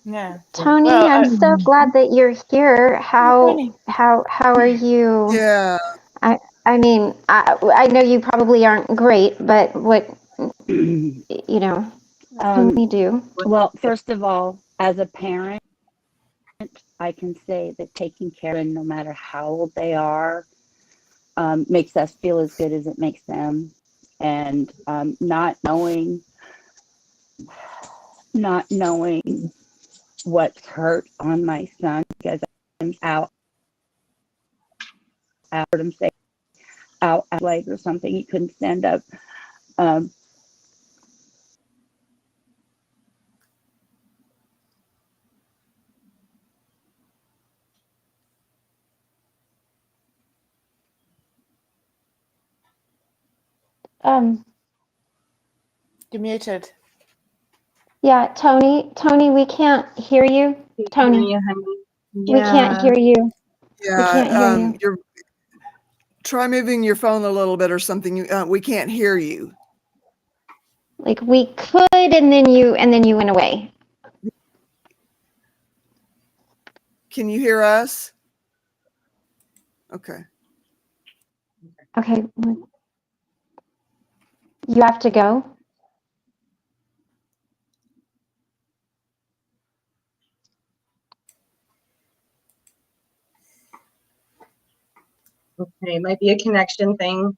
Yeah. Tony, Well, I'm so glad that you're here. Tony. How are you? Yeah. I mean, I know you probably aren't great, but what can we do? Well, first of all, as a parent, I can say that taking care of, no matter how old they are, makes us feel as good as it makes them. And not knowing what's hurt on my son, because I'm out, I heard him say out leg or something, he couldn't stand up. You're muted. Yeah, Tony, we can't hear you. Tony, we can't hear you. We can't hear you. You're try moving your phone a little bit or something. We can't hear you. Like we could, and then you went away. Can you hear us? Okay. Okay. You have to go. Okay, it might be a connection thing.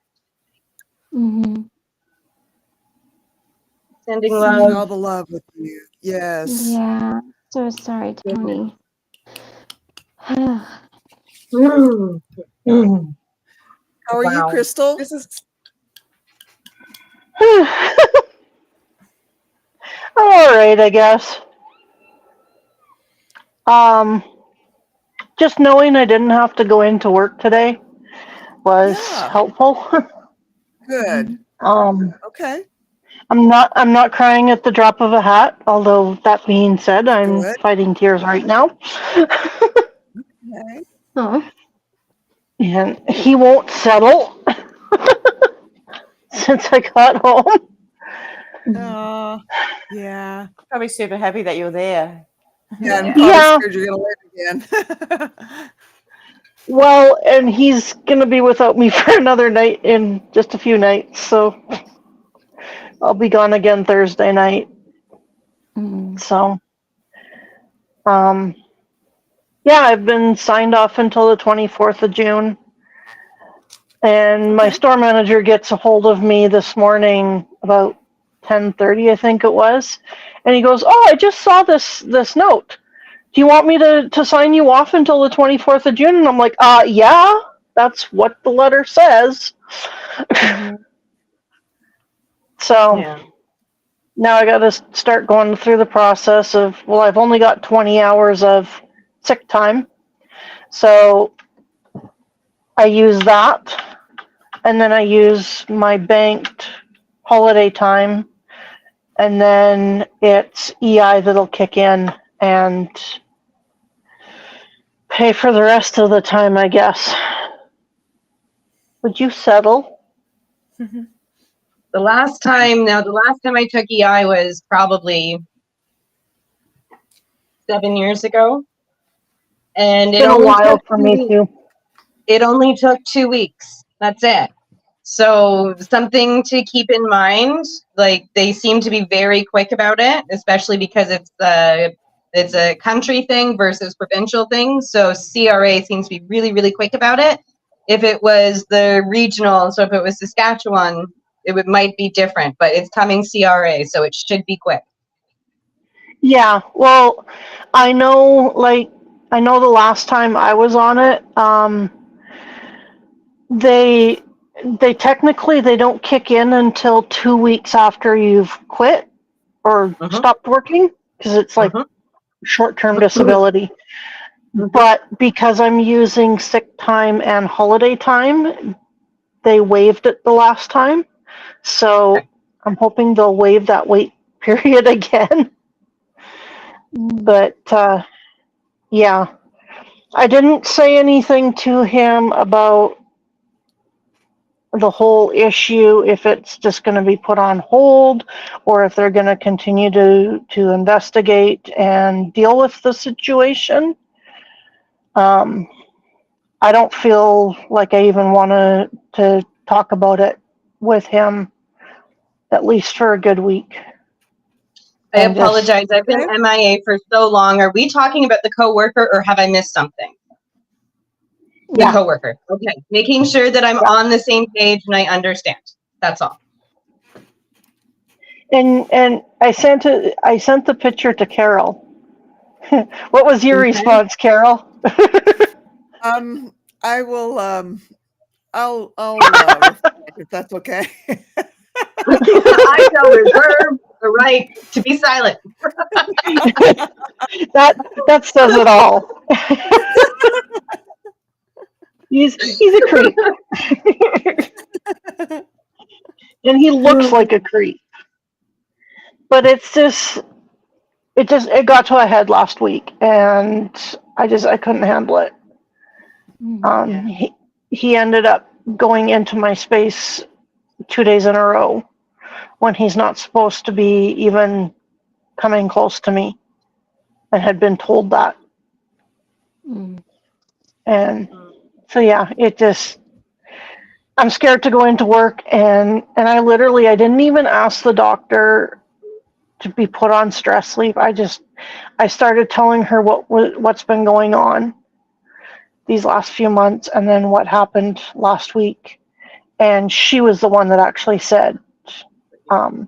Mm-hmm. Sending Sending love. all the love with you. Yes. Yeah. So sorry, Tony. How are you, Wow. Crystal? This is All right, I guess. Just knowing I didn't have to go into work today was Yeah. helpful. Good. Um, Okay. I'm not crying at the drop of a hat, although that being said, I'm Good. fighting tears right now. Okay. Oh, And he won't settle since I got home. Oh, yeah. Probably super happy that you're there. Yeah, and yeah. probably Yeah, scared you're gonna live again. well, and he's going to be without me for another night in just a few nights, so I'll be gone again Thursday night. Mm. So, yeah, I've been signed off until the 24th of June. And my Okay. store manager gets a hold of me this morning about 10:30, I think it was. And he goes, "Oh, I just saw this note. Do you want me to sign you off until the 24th of June?" And I'm like, yeah, that's what the letter says. Mhm. So Yeah. now I got to start going through the process of, well, I've only got 20 hours of sick time. So I use that. And then I use my banked holiday time. And then it's EI that'll kick in and pay for the rest of the time, I guess. Would you settle? The last time I took EI was probably 7 years ago. And It's been a while for me too. it only took 2 weeks. That's it. So something to keep in mind, like they seem to be very quick about it, especially because it's a country thing versus provincial thing. So CRA seems to be really, really quick about it. If it was the regional, so if it was Saskatchewan, might be different, but it's coming CRA, so it should be quick. Yeah, well, I know the last time I was on it, they technically they don't kick in until 2 weeks after you've quit or Mhm. stopped working because it's like Mhm. short-term disability. Mhm. But because I'm using sick time and holiday time, they waived it the last time. So Okay. I'm hoping they'll waive that wait period again. But yeah, I didn't say anything to him about the whole issue, if it's just going to be put on hold or if they're going to continue to investigate and deal with the situation. I don't feel like I even want to talk about it with him, at least for a good week. I And just, apologize. I've been Okay. MIA for so long. Are we talking about the coworker, or have I missed something? The yeah, coworker. Okay. Making sure that I'm yeah. on the same page and I understand. That's all. And I sent the picture to Carol. What was your Okay. response, Carol? I will. I'll reflect if that's okay. I shall reserve the right to be silent. That says it all. He's a creep. And he looks like a creep. But it got to a head last week and I couldn't handle it. He ended up going into my space 2 days in a row when he's not supposed to be even coming close to me, and had been told that. And so yeah, I'm scared to go into work, and I didn't even ask the doctor to be put on stress leave. I started telling her what's been going on these last few months and then what happened last week. And she was the one that actually said, I'm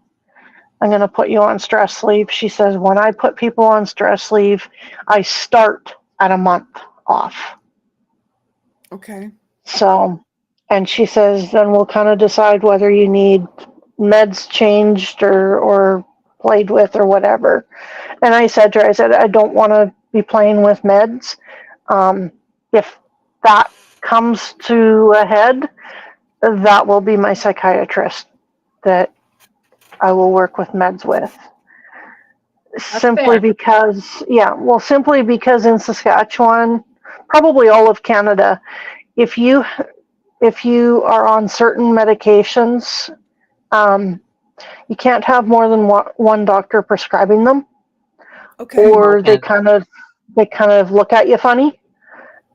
going to put you on stress leave. She says, when I put people on stress leave, I start at a month off. Okay. So, and she says, then we'll kind of decide whether you need meds changed or played with or whatever. And I said to her, I don't want to be playing with meds. If that comes to a head, that will be my psychiatrist that I will work with meds with. Simply fair. because, simply because in Saskatchewan, probably all of Canada, if you are on certain medications, you can't have more than one doctor prescribing them, Okay. or they kind of look at you funny,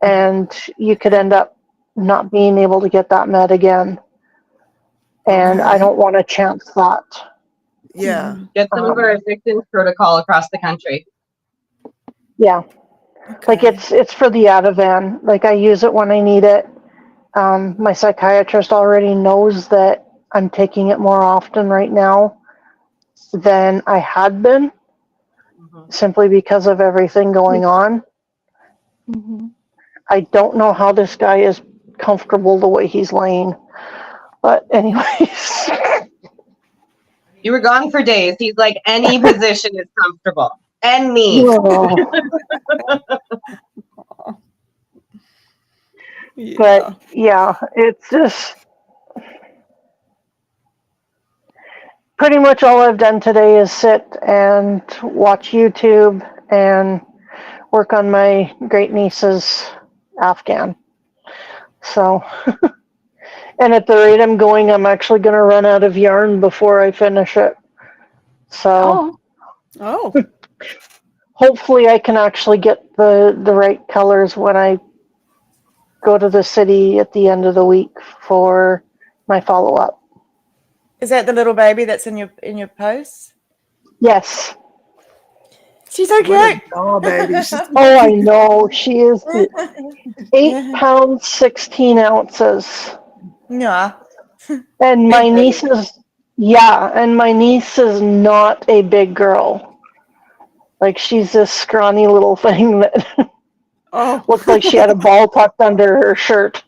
and you could end up not being able to get that med again. And I Okay. don't want to chance that. Yeah. Get some of our addiction protocol across the country. Yeah. Okay. Like it's for the Ativan. Like I use it when I need it. My psychiatrist already knows that I'm taking it more often right now than I had been, simply because of everything going on. Mm-hmm. I don't know how this guy is comfortable the way he's laying. But anyways. You were gone for days. He's like, any position is comfortable. And me. Oh. Yeah. But yeah, it's just pretty much all I've done today is sit and watch YouTube and work on my great niece's Afghan. So, and at the rate I'm going, I'm actually going to run out of yarn before I finish it. So, Oh. hopefully I can actually get the right colors when I go to the city at the end of the week for my follow-up. Is that the little baby that's in your post? Yes. She's so What cute. a doll baby. She's Oh, I know. She is 8 pounds, 16 ounces. Yeah. And my Big niece is, and my niece is not a big girl. Like, she's this scrawny little thing that looked like she had a ball tucked under her shirt.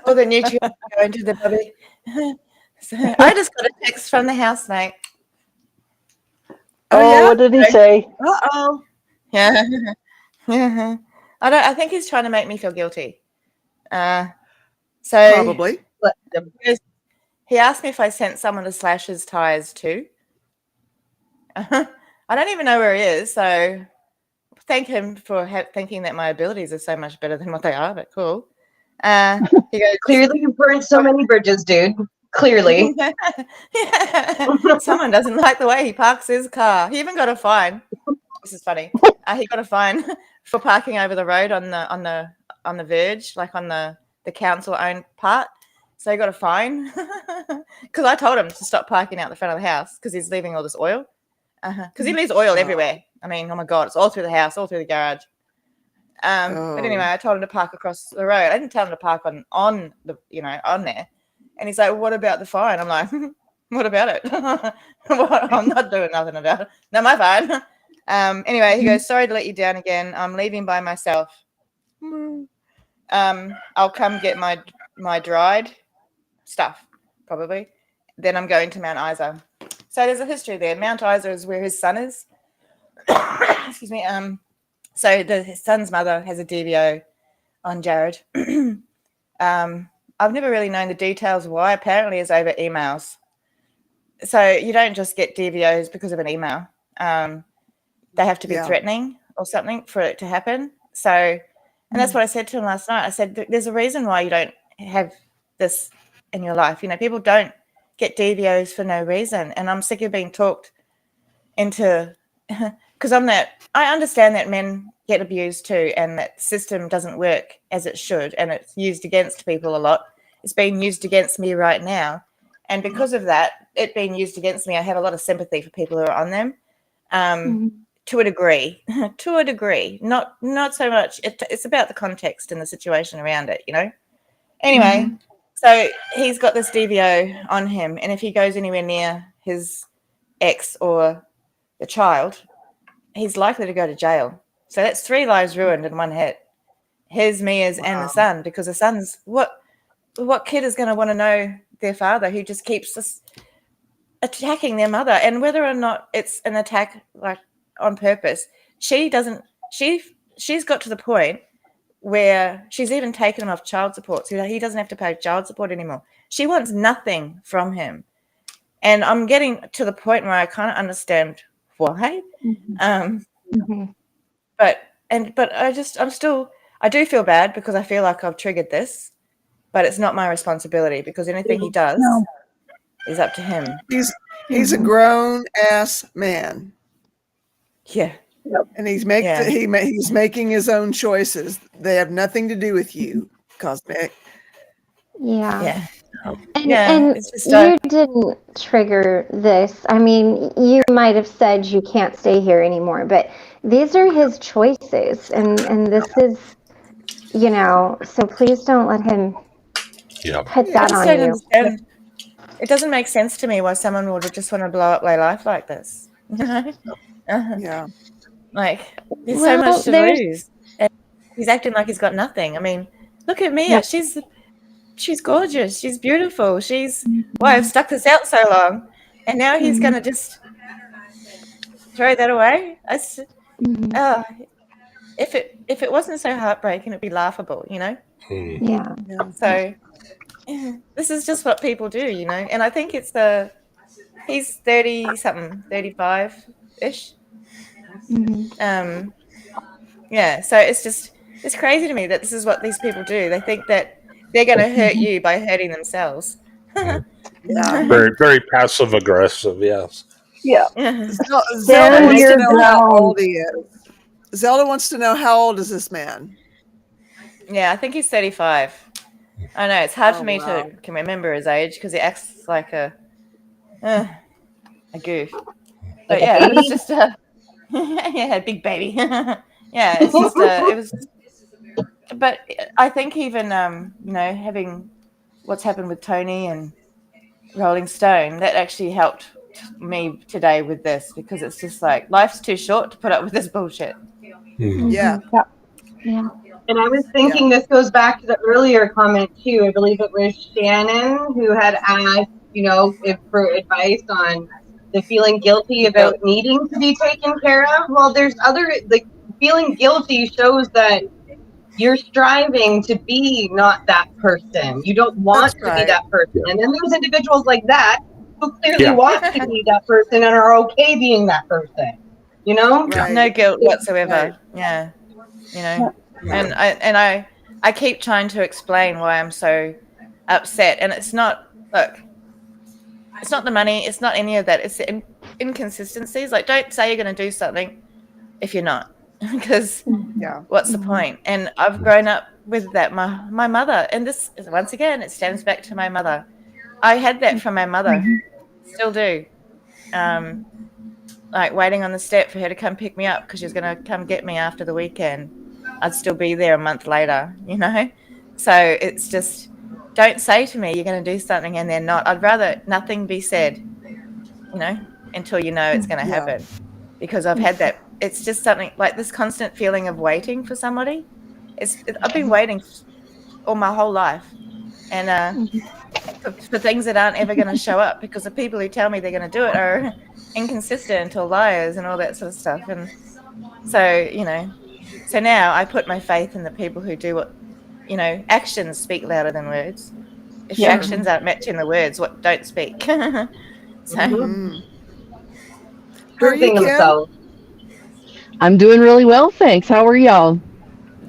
All the nutrients go into the bubby. So, I just got a text from the housemate. Oh, yeah? What did he say? Uh-oh. Yeah. I think he's trying to make me feel guilty. So Probably. he asked me if I sent someone to slash his tires too. I don't even know where he is, so thank him for thinking that my abilities are so much better than what they are, but cool. He goes, Clearly you burned so many bridges, dude. Clearly. Someone doesn't like the way he parks his car. He even got a fine. This is funny. He got a fine for parking over the road on the verge, like on the council-owned part. So he got a fine because I told him to stop parking out the front of the house because he's leaving all this oil. Because he leaves oil everywhere. I mean, oh my God, it's all through the house, all through the garage. But anyway, I told him to park across the road. I didn't tell him to park on there. And he's like, well, what about the fine? I'm like, what about it? I'm not doing nothing about it. No, my fine. Anyway, he goes, sorry to let you down again. I'm leaving by myself. I'll come get my dried stuff, probably. Then I'm going to Mount Isa. So there's a history there. Mount Isa is where his son is. Excuse me. So his son's mother has a DVO on Jared. I've never really known the details why. Apparently it's over emails. So you don't just get DVOs because of an email. They have to be threatening or something for it to happen. So, and that's what I said to him last night. I said, there's a reason why you don't have this in your life. You know, people don't get DVOs for no reason. And I'm sick of being talked into, because I understand that men get abused too, and that the system doesn't work as it should, and it's used against people a lot. It's being used against me right now. And because of that, it being used against me, I have a lot of sympathy for people who are on them. To a degree, not so much. It's about the context and the situation around it, you know. Anyway, so he's got this DVO on him, and if he goes anywhere near his ex or the child, he's likely to go to jail. So that's 3 lives ruined in one hit. His, Mia's, and the son, because the son's what kid is going to want to know their father who just keeps attacking their mother, and whether or not it's an attack like on purpose, she's got to the point where she's even taken him off child support, so he doesn't have to pay child support anymore. She wants nothing from him. And I'm getting to the point where I kind of understand why. But I do feel bad because I feel like I've triggered this, but it's not my responsibility because anything he does is up to him. He's a grown ass man. Yeah. And he's making his own choices. They have nothing to do with you, Cosmic. Yeah. And it's just, you didn't trigger this. I mean, you might have said you can't stay here anymore, but these are his choices, and this is, so please don't let him put that on you. Understand. It doesn't make sense to me why someone would just want to blow up their life like this. Yeah. Like, there's so much to lose. And he's acting like he's got nothing. I mean, look at me. She's gorgeous. She's beautiful. Why I've stuck this out so long. And now he's going to just throw that away. If it wasn't so heartbreaking, it'd be laughable, Yeah. So this is just what people do, And I think he's 30 something, 35-ish. So it's crazy to me that this is what these people do. They think that they're going to hurt you by hurting themselves. Very, very passive aggressive. Yes. Yeah. Zelda wants to know how old he is. Zelda wants to know how old is this man? Yeah, I think he's 35. I know it's hard for me to can remember his age because he acts like a goof. But yeah, it was just a big baby. It's just it was. But I think even having what's happened with Tony and Rolling Stone, that actually helped me today with this because it's just like life's too short to put up with this bullshit. Yeah. And I was thinking this goes back to the earlier comment too. I believe it was Shannon who had asked, for advice on the feeling guilty about needing to be taken care of. Well, there's feeling guilty shows that you're striving to be not that person. You don't want to be that person. And then there's individuals like that who clearly want to be that person and are okay being that person. Right. No guilt whatsoever. Right. Yeah. And I keep trying to explain why I'm so upset, and it's not the money, it's not any of that, it's the inconsistencies. Like, don't say you're going to do something if you're not, because what's the point? And I've grown up with that. My mother, and this is, once again, it stems back to my mother. I had that from my mother, still do. Like waiting on the step for her to come pick me up because she was going to come get me after the weekend. I'd still be there a month later, So it's just, don't say to me you're going to do something and they're not. I'd rather nothing be said, until it's going to happen. Because I've had that. It's just something like this constant feeling of waiting for somebody. I've been waiting all my whole life. And for things that aren't ever going to show up because the people who tell me they're going to do it are inconsistent or liars and all that sort of stuff. And so, so now I put my faith in the people who do what, actions speak louder than words. If your actions aren't matching the words, don't speak. So, proving themselves. I'm doing really well, thanks. How are y'all?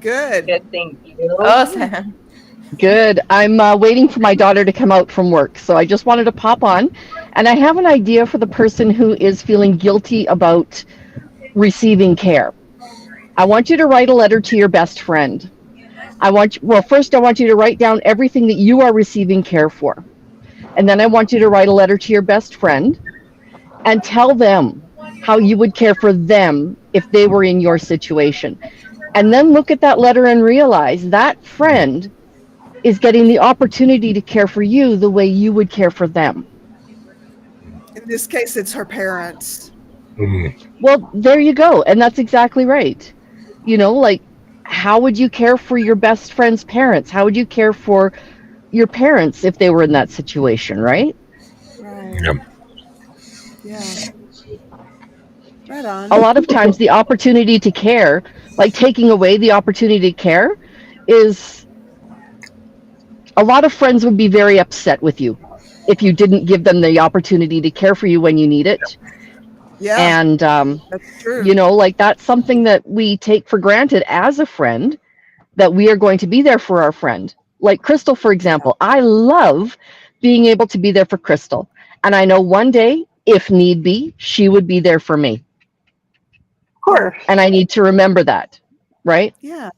Good. Good, thank you. Awesome. Good. I'm waiting for my daughter to come out from work, so I just wanted to pop on. And I have an idea for the person who is feeling guilty about receiving care. I want you to write a letter to your best friend. First I want you to write down everything that you are receiving care for. And then I want you to write a letter to your best friend and tell them how you would care for them if they were in your situation. And then look at that letter and realize that friend is getting the opportunity to care for you the way you would care for them. In this case, it's her parents. Well, there you go. And that's exactly right. Like, how would you care for your best friend's parents? How would you care for your parents if they were in that situation, right? Right. Yeah. Right on. A lot of times the opportunity to care, like taking away the opportunity to care, is a lot of friends would be very upset with you if you didn't give them the opportunity to care for you when you need it. Yeah, And, that's true. you know, like that's something that we take for granted as a friend, that we are going to be there for our friend. Like Crystal, for example, I love being able to be there for Crystal. And I know one day, if need be, she would be there for me. Of course. And I need to remember that, right? Yeah.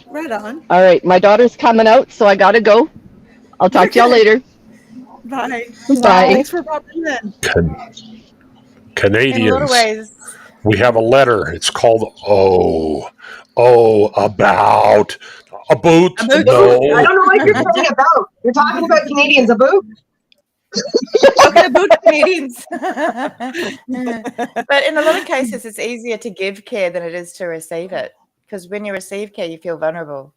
Right on. All right, my daughter's coming out, so I got to go. I'll talk to y'all Okay. later. Bye. Bye. Thanks for popping in. In a lot of Canadians, ways, we have a letter. It's called about a boot. boot. I No, don't know what you're talking about. You're talking about Canadians, a boot? Talking about Canadians. But in a lot of cases, it's easier to give care than it is to receive it. Because when you receive care, you feel vulnerable.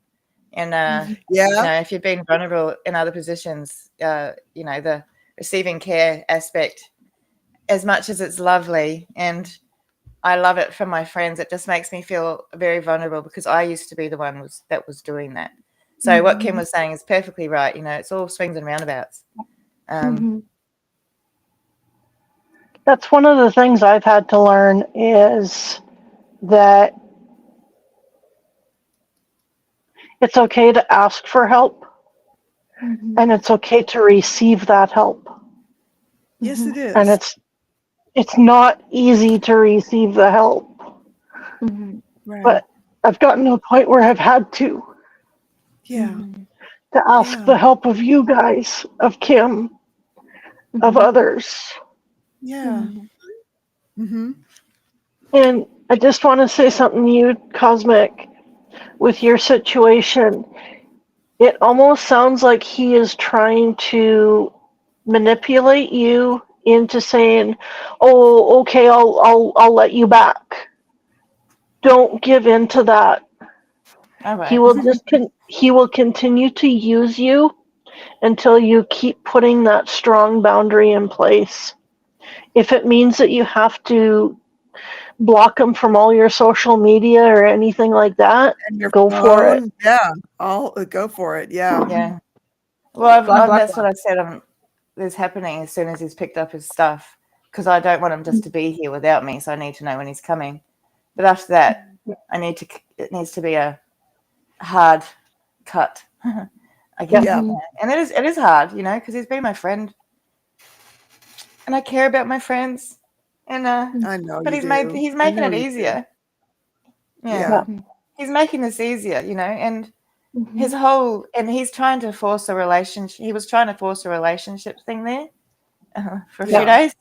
And, you know, if you've been vulnerable in other positions, you know, the receiving care aspect, as much as it's lovely, and I love it from my friends, it just makes me feel very vulnerable because I used to be the one that was doing that. So what Kim was saying is perfectly right. You know, it's all swings and roundabouts. That's one of the things I've had to learn, is that it's okay to ask for help, and it's okay to receive that help. Yes, it is. And it's not easy to receive the help, Right. but I've gotten to a point where I've had to ask the help of you guys, of Kim, of others. Yeah. And I just want to say something to you, Cosmic, with your situation. It almost sounds like he is trying to manipulate you into saying, "Oh, okay, I'll let you back." Don't give in to that. All right. He will continue to use you until you keep putting that strong boundary in place. If it means that you have to block him from all your social media or anything like that, And your go for it. phone. Yeah. I'll go for it. Yeah. Yeah. Well, Block, block, that's block. what I said is happening as soon as he's picked up his stuff, because I don't want him just to be here without me, so I need to know when he's coming. But after that, it needs to be a hard cut. I guess. Yeah. And it is hard, you know, because he's been my friend, and I care about my friends, and I know but you he's do. making I know it you easier. do. Yeah. Yeah. He's making this easier, you know, and he's trying to force a relationship. He was trying to force a relationship thing there for a few days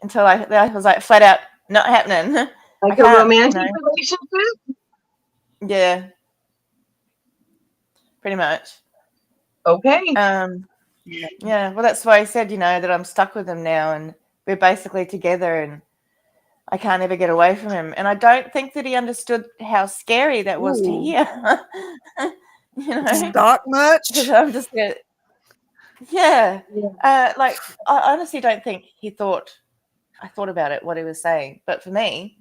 until I was like flat out not happening. Like I a can't, romantic you know. relationship? Yeah, pretty much. Okay. Yeah. Well, that's why I said, you know, that I'm stuck with him now, and we're basically together, and I can't ever get away from him. And I don't think that he understood how scary that was to hear. You know, Stock much? because I'm just like I honestly don't think I thought about it, what he was saying. But for me,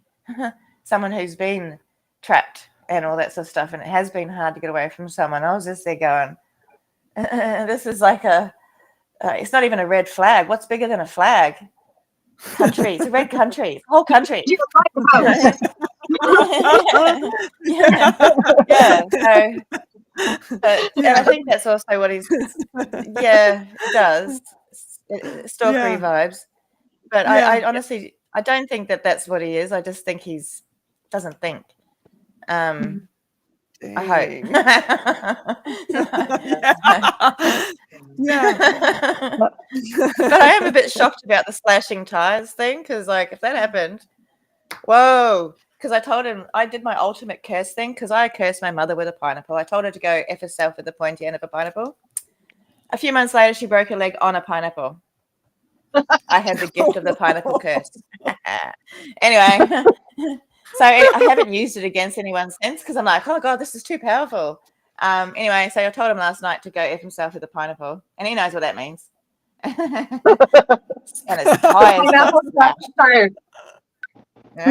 someone who's been trapped and all that sort of stuff, and it has been hard to get away from someone, I was just there going, this is like it's not even a red flag. What's bigger than a flag? Country. It's a red country. Whole country. Yeah. So, and I think that's also what he's. Yeah, it does. Stalkery vibes. But I honestly, I don't think that that's what he is. I just think he's doesn't think. I hope. But I am a bit shocked about the slashing tires thing, because like if that happened, whoa. Because I told him I did my ultimate curse thing, because I cursed my mother with a pineapple. I told her to go F herself with the pointy end of a pineapple. A few months later, she broke her leg on a pineapple. I had the gift of the pineapple curse. Anyway, so I haven't used it against anyone since, because I'm like, oh God, this is too powerful. Anyway, so I told him last night to go F himself with a pineapple, and he knows what that means. And it's tires. So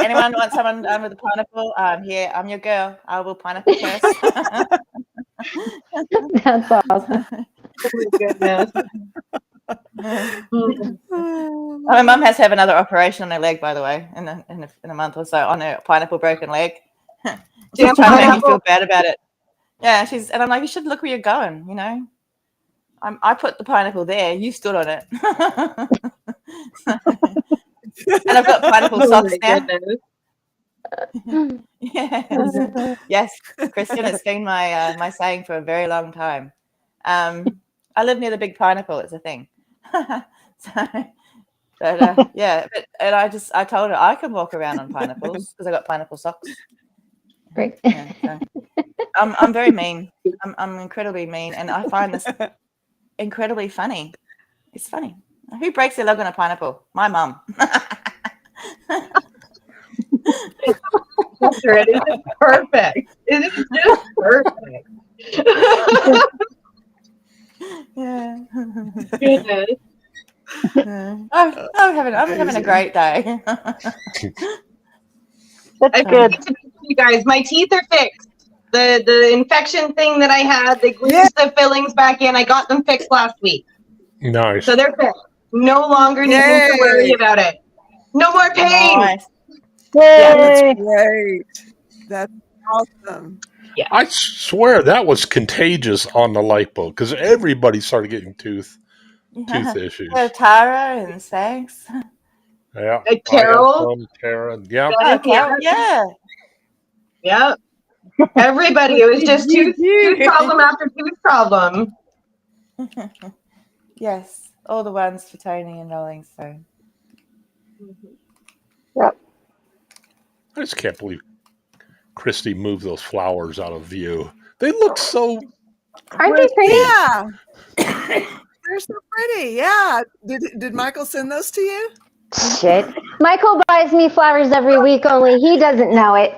anyone want someone with a pineapple? Here, I'm your girl. I will pineapple curse. That's awesome. Oh my goodness. My mum has to have another operation on her leg, by the way, in a month or so, on her pineapple broken leg. She's trying to make me feel bad about it. Yeah, and I'm like, you should look where you're going, you know. I put the pineapple there, you stood on it. And I've got pineapple socks now. Yes, Christian, it's been my saying for a very long time. I live near the big pineapple, it's a thing. I told her I can walk around on pineapples because I got pineapple socks. Great. Yeah, so. I'm very mean. I'm incredibly mean, and I find this incredibly funny. It's funny. Who breaks their leg on a pineapple? My mum. It is perfect. It is just perfect. Yeah. Goodness. I'm having a great day. That's good. You guys, my teeth are fixed. The infection thing that I had, they glued the fillings back in. I got them fixed last week. Nice. So they're fixed. No longer needing to worry about it. No more pain. Nice. Yeah, That's great. That's awesome. Yeah. I swear that was contagious on the lipo because everybody started getting tooth issues. Tara and Sags. Yeah. Carol. Tara. Yeah. Oh, Carol. Yeah. Yeah. Everybody. It was just tooth problem after tooth problem. Yes. All the ones for Tony and Rolling Stone. Yep. I just can't believe Christy moved those flowers out of view. They look so. Aren't they pretty? Yeah. They're so pretty. Yeah. Did Michael send those to you? Shit. Michael buys me flowers every week, only he doesn't know it.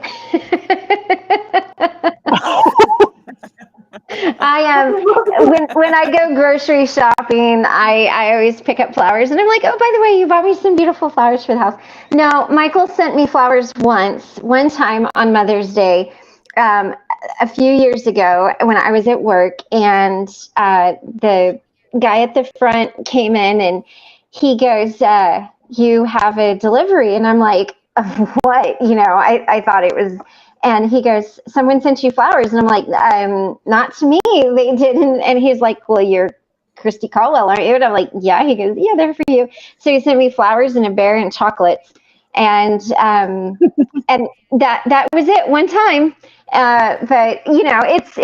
When I go grocery shopping, I always pick up flowers, and I'm like, oh, by the way, you bought me some beautiful flowers for the house. No, Michael sent me flowers one time on Mother's Day, a few years ago when I was at work, and the guy at the front came in and he goes, you have a delivery. And I'm like, what? You know, I thought it was, and he goes, someone sent you flowers. And I'm like, not to me, they didn't. And he's like, well, you're Christy Caldwell, aren't you? And I'm like, yeah. He goes, yeah, they're for you. So he sent me flowers and a bear and chocolates. And and that was it one time. But you know, it's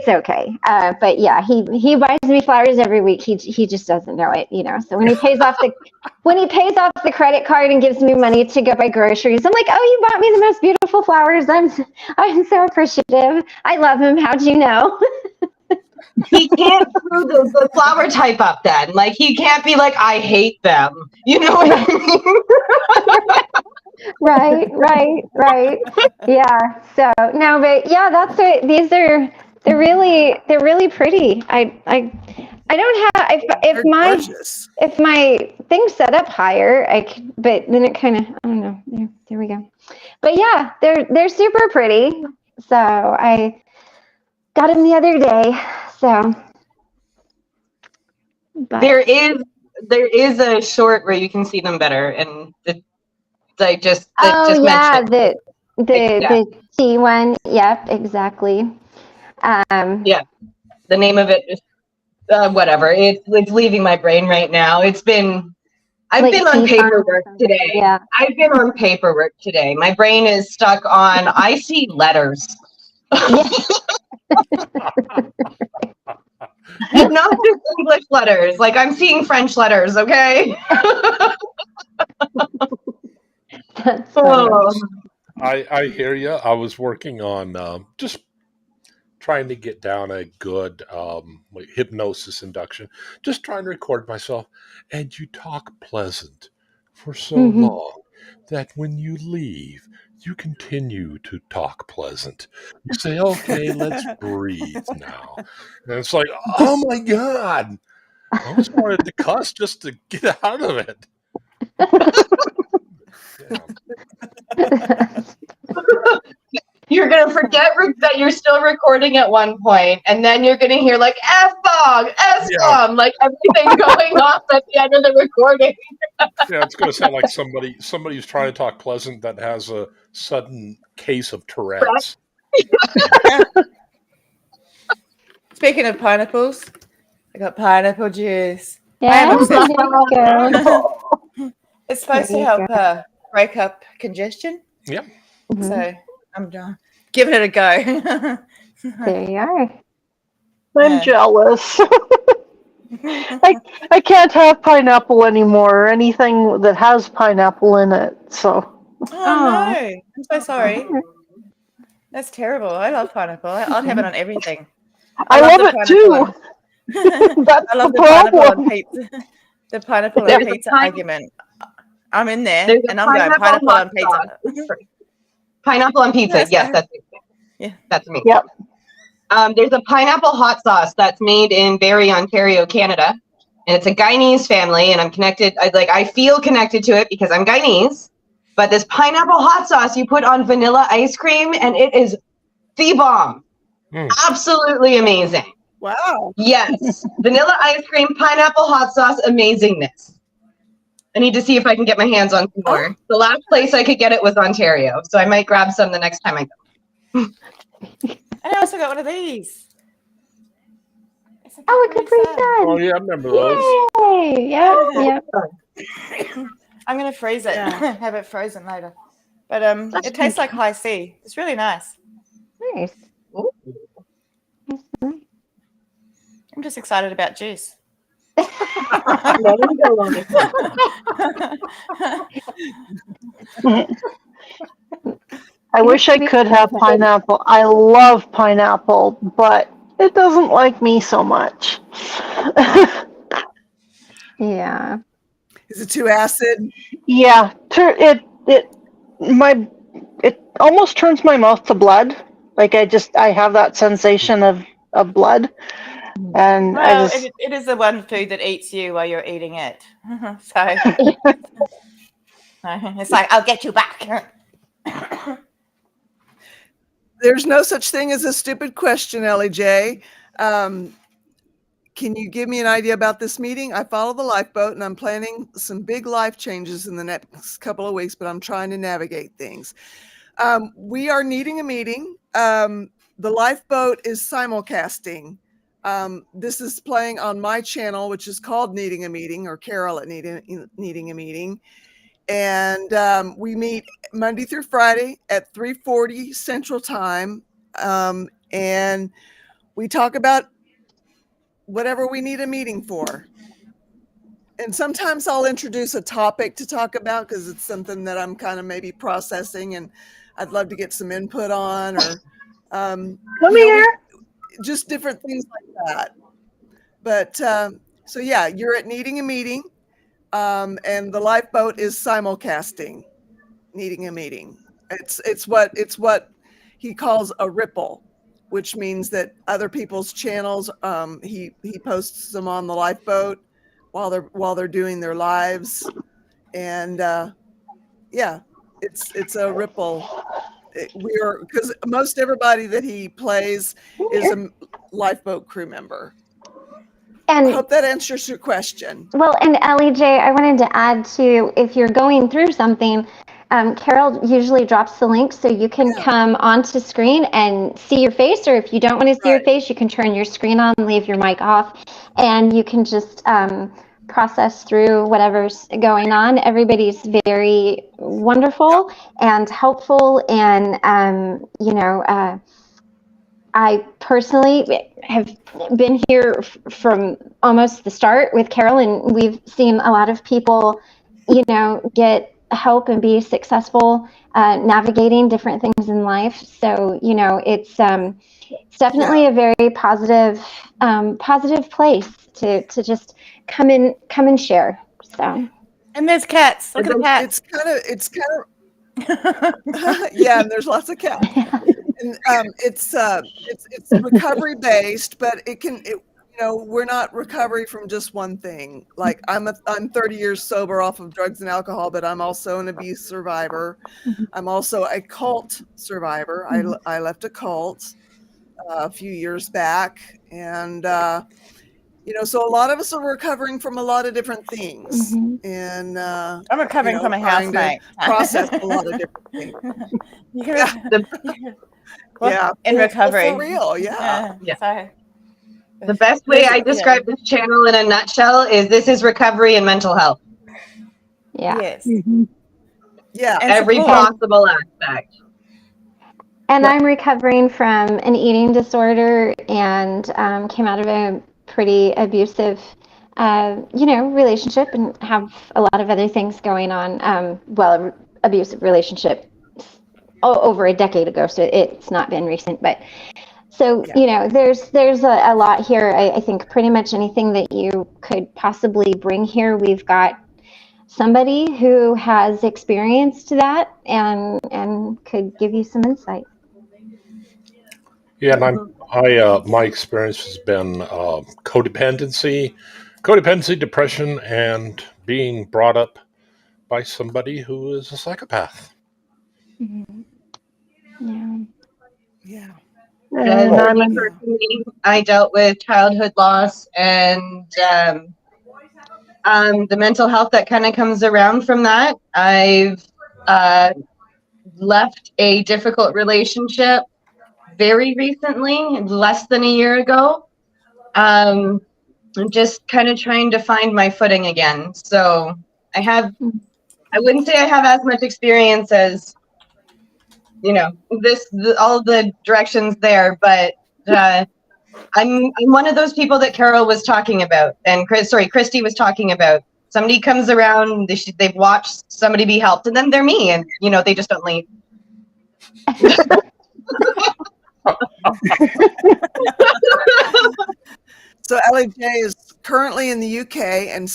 okay. But yeah, he buys me flowers every week. He just doesn't know it, you know. So when he pays off the credit card and gives me money to go buy groceries, I'm like, oh, you bought me the most beautiful flowers. I'm so appreciative. I love him. How'd you know? He can't screw the flower type up then. Like, he can't be like, I hate them. You know what I mean? Right. Yeah. So no, but yeah, that's it. They're really pretty. I don't have if my thing's set up higher, but then it kind of, I don't know. There we go. But yeah, they're super pretty. So I got them the other day. So but There is a short where you can see them better, and I just mentioned it. the T one. Yep, exactly. Yeah, the name of it is whatever. It's leaving my brain right now. I've been on paperwork today. Yeah. I've been on paperwork today. My brain is stuck on, I see letters. Yeah. And not just English letters. Like, I'm seeing French letters, okay? That's funny. I hear you. I was working on just trying to get down a good hypnosis induction, just trying to record myself. And you talk pleasant for so long that when you leave, you continue to talk pleasant. You say, okay, let's breathe now. And it's like, oh my God. I almost wanted to cuss just to get out of it. Yeah. You're going to forget that that you're still recording at one point, and then you're going to hear like F-bomb, S-bomb, like everything going off at the end of the recording. Yeah, it's going to sound like somebody who's trying to talk pleasant that has a sudden case of Tourette's. Speaking of pineapples, I got pineapple juice. I Yeah, am obsessed. there you go. It's supposed to There you help break up congestion. Yeah. Mhm. So I'm giving it a go. There you are. I'm Yeah. jealous. I can't have pineapple anymore or anything that has pineapple in it. So Oh no, I'm so sorry. That's terrible. I love pineapple. I'll have it on everything. I love the it pineapple too. on- That's I love the the pineapple on problem. pizza. The pineapple on There's a pizza pine- argument. I'm in there, There's a and I'm going pineapple hot on pizza. sauce. Pineapple on pizza. Yes, that's it. Yeah. That's me. Yep. There's a pineapple hot sauce that's made in Barrie, Ontario, Canada, and it's a Guyanese family. And I'm connected. I feel connected to it because I'm Guyanese. But this pineapple hot sauce you put on vanilla ice cream, and it is the bomb. Absolutely amazing. Wow. Yes, vanilla ice cream, pineapple hot sauce, amazingness. I need to see if I can get my hands on some more. The last place I could get it was Ontario, so I might grab some the next time I go. And I also got one of these. It's a Oh, a Capri Sun. Oh, Sun. yeah, I remember those. Yay! Yeah, I'm gonna freeze it. Yeah. Have it frozen later. But it tastes like high C. It's really nice. nice. Ooh. I'm just excited about juice. There you go, Lonnie. I wish I could have pineapple. I love pineapple, but it doesn't like me so much. Yeah. Is it too acid? Yeah, it almost turns my mouth to blood. Like I have that sensation of blood, and Well, it is the one food that eats you while you're eating it. So it's like, I'll get you back. There's no such thing as a stupid question, Ellie J. Can you give me an idea about this meeting? I follow the lifeboat and I'm planning some big life changes in the next couple of weeks, but I'm trying to navigate things. We are needing a meeting. The lifeboat is simulcasting. This is playing on my channel, which is called Needing a Meeting, or Carol at Needing a Meeting. And we meet Monday through Friday at 3:40 Central Time. And we talk about whatever we need a meeting for. And sometimes I'll introduce a topic to talk about because it's something that I'm kind of maybe processing and I'd love to get some input on, or come here. just different things like that. But so yeah, you're at Needing a Meeting, and the lifeboat is simulcasting Needing a Meeting. It's what he calls a ripple, which means that other people's channels, he posts them on the lifeboat while they're doing their lives, and yeah, it's a ripple. Because most everybody that he plays is a lifeboat crew member. I And hope that answers your question. well, and Ellie J, I wanted to add to, if you're going through something, Carol usually drops the link so you can come onto screen and see your face, or if you don't want to see your face, you can turn your screen on, leave your mic off, and you can just process through whatever's going on. Everybody's very wonderful and helpful, and I personally have been here from almost the start with Carol, and we've seen a lot of people, get help and be successful navigating different things in life. So, it's definitely a very positive place to just come and share. So. And there's cats. Look at the cats. It's kind of yeah, and there's lots of cats. And it's recovery based, but we're not recovery from just one thing. Like I'm 30 years sober off of drugs and alcohol, but I'm also an abuse survivor. I'm also a cult survivor. I left a cult a few years back, and so a lot of us are recovering from a lot of different things, and I'm recovering from a trying to housemate. process a lot of different things. Yeah, in recovery. for real. Yeah. So The best way I describe this channel in a nutshell is this is recovery and mental health. Yeah. Yes. Yeah. And Every support. possible aspect. And I'm recovering from an eating disorder and came out of a pretty abusive, relationship and have a lot of other things going on. Abusive relationship over a decade ago, so it's not been recent, but so, there's a lot here. I think pretty much anything that you could possibly bring here, we've got somebody who has experienced that and could give you some insight. Yeah, and my experience has been codependency, depression, and being brought up by somebody who is a psychopath. Yeah. And I dealt with childhood loss and the mental health that kind of comes around from that. I've left a difficult relationship very recently, less than a year ago. I'm just kind of trying to find my footing again. So I wouldn't say I have as much experience as, all the directions there, but I'm one of those people that Carol was talking about, and Christy was talking about. Somebody comes around, they've watched somebody be helped, and then they're me, and they just don't leave. So Ellie J is currently in the UK and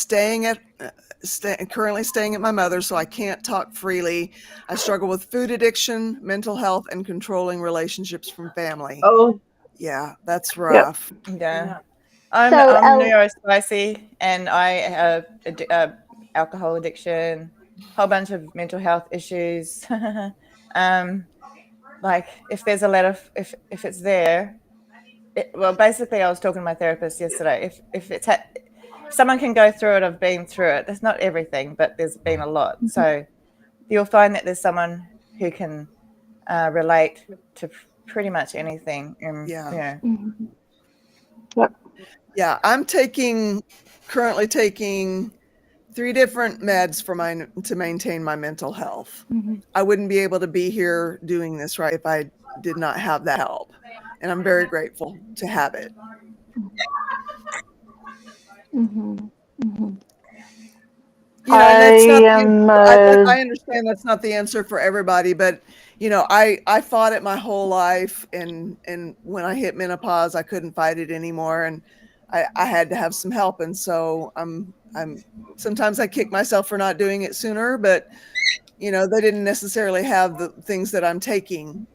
currently staying at my mother's, so I can't talk freely. I struggle with food addiction, mental health, and controlling relationships from family. Oh, yeah, that's rough. Yeah. I'm neurospicy, and I have alcohol addiction, whole bunch of mental health issues. Like if there's a letter, if it's there, basically I was talking to my therapist yesterday. If someone can go through it, I've been through it. That's not everything, but there's been a lot. So you'll find that there's someone who can relate to pretty much anything. Yeah, I'm currently taking 3 different meds to maintain my mental health. I wouldn't be able to be here doing this right if I did not have that help, and I'm very grateful to have it. I understand that's not the answer for everybody, but I fought it my whole life, and when I hit menopause, I couldn't fight it anymore, and I had to have some help, and so I'm sometimes I kick myself for not doing it sooner, but they didn't necessarily have the things that I'm taking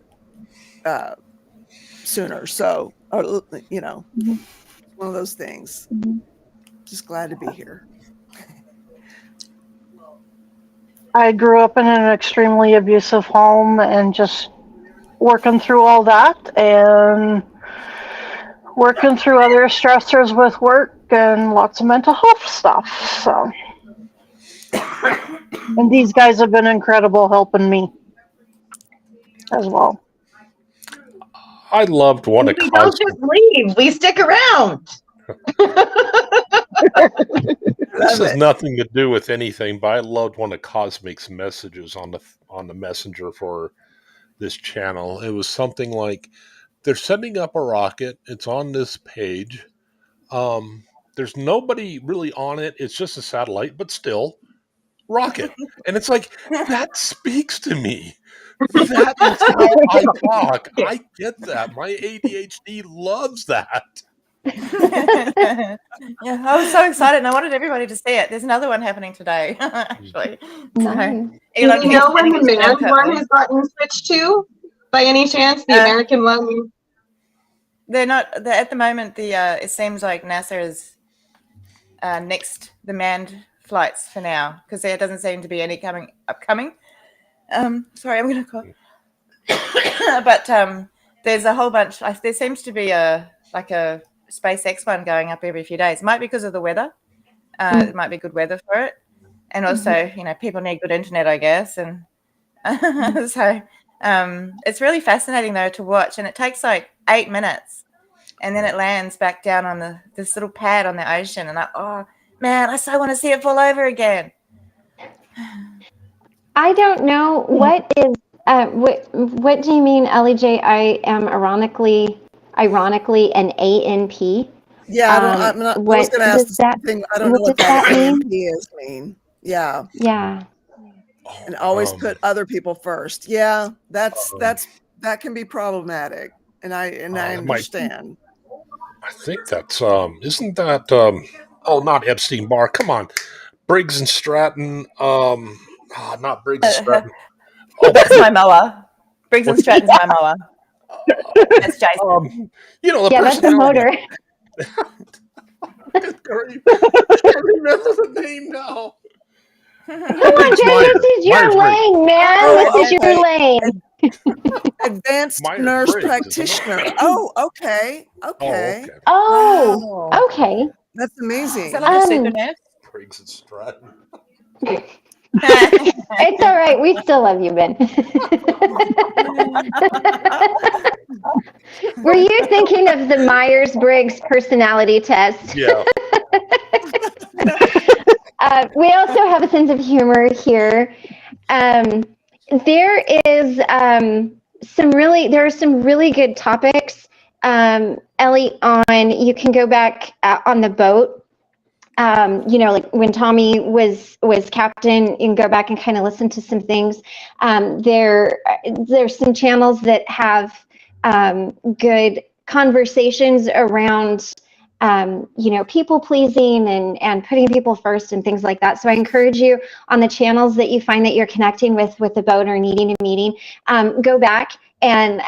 sooner, so one of those things. Just glad to be here. I grew up in an extremely abusive home and just working through all that and working through other stressors with work and lots of mental health stuff. So, and these guys have been incredible helping me as well. I loved one of we don't just leave, we stick around. This has nothing to do with anything, but I loved one of Cosmic's messages on the messenger for this channel. It was something like, they're sending up a rocket. It's on this page. There's nobody really on it. It's just a satellite, but still, rocket. And it's like, that speaks to me. That is how I talk. I get that. My ADHD loves that. Yeah, I was so excited, and I wanted everybody to see it. There's another one happening today, actually. Nice. Do you know when the man one has gotten switched to, by any chance? The American one? they're not. At the moment, it seems like NASA is next the manned flights for now, because there doesn't seem to be any upcoming. Sorry, I'm going to cough. But there's a whole bunch. There seems to be a SpaceX one going up every few days. Might be because of the weather. It might be good weather for it, and also people need good internet, I guess, and so it's really fascinating though to watch, and it takes like 8 minutes, and then it lands back down on this little pad on the ocean, and oh man, I so want to see it fall over again. I don't know what is what do you mean, LEJ? I am ironically an ANP. Yeah, I was going to ask the same thing. I don't know what that ANP mean. Yeah. Yeah. And always put other people first. Yeah, that can be problematic, and I understand. I think that's isn't that not Epstein-Barr. Come on, Briggs and Stratton. Not Briggs and Stratton. That's my mower. Briggs and Stratton's my mower. That's Jason. The that's a motor. I can't remember the name now. Come on, Jay, this is your lane, man. This is your lane. Advanced nurse practitioner. Oh, okay. Oh, wow. Okay. That's amazing. Is that like a super nurse? Briggs and Stratton. It's all right. We still love you, Ben. Were you thinking of the Myers-Briggs personality test? Yeah. We also have a sense of humor here. There are some really good topics, Ellie, you can go back on the boat. Like when Tommy was captain, you can go back and kind of listen to some things. There's some channels that have good conversations around people pleasing and putting people first and things like that. So I encourage you, on the channels that you find that you're connecting with the boat or needing a meeting, go back and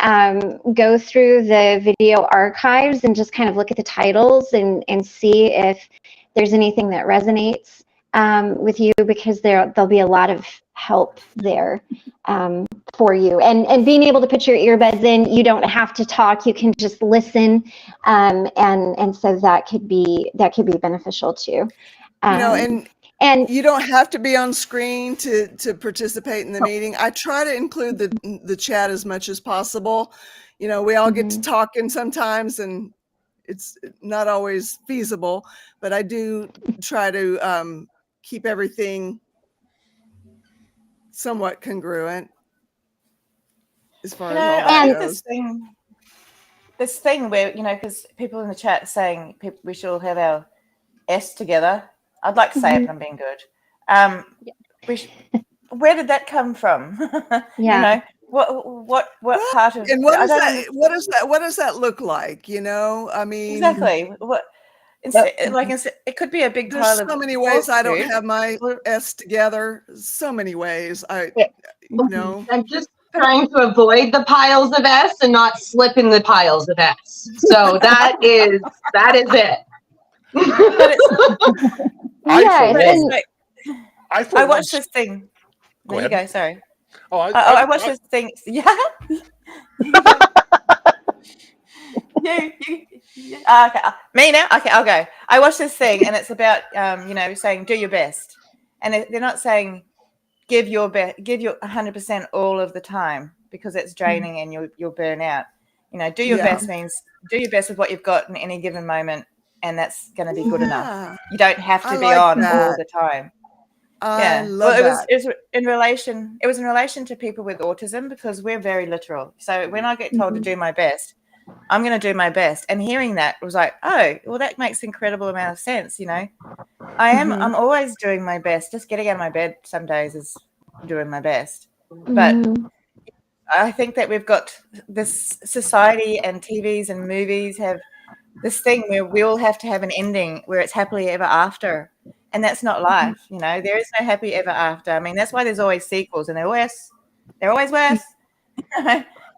go through the video archives and just kind of look at the titles and see if there's anything that resonates with you, because there'll be a lot of help there for you. And being able to put your earbuds in, you don't have to talk, you can just listen, and so that could be beneficial too. And you don't have to be on screen to participate in the meeting. I try to include the chat as much as possible. We all get to talking sometimes, and it's not always feasible, but I do try to keep everything somewhat congruent as far as all that goes. This thing where, because people in the chat are saying we should all have our S together. I'd like to say it, and I'm being good. Where did that come from? Yeah. What part of? And what does that look like? I mean, exactly. It could be a big pile of. So many ways I don't have my S together. So many ways I'm just trying to avoid the piles of S and not slip in the piles of S. So that is it. I watched this thing. There you go. Sorry. I watched this thing. Yeah. Okay. Me now. Okay, I'll go. I watched this thing, and it's about saying do your best, and they're not saying give your 100% all of the time, because it's draining and you'll burn out. Do your best means do your best with what you've got in any given moment, and that's going to be good enough. You don't have to be on all the time. It was in relation to people with autism, because we're very literal. So when I get told to do my best, I'm going to do my best. And hearing that was like, oh, well, that makes incredible amount of sense. I'm always doing my best. Just getting out of my bed some days is doing my best. But I think that we've got this society, and TVs and movies have this thing where we all have to have an ending where it's happily ever after. And that's not life. There is no happy ever after. I mean, that's why there's always sequels, and they're worse. They're always worse.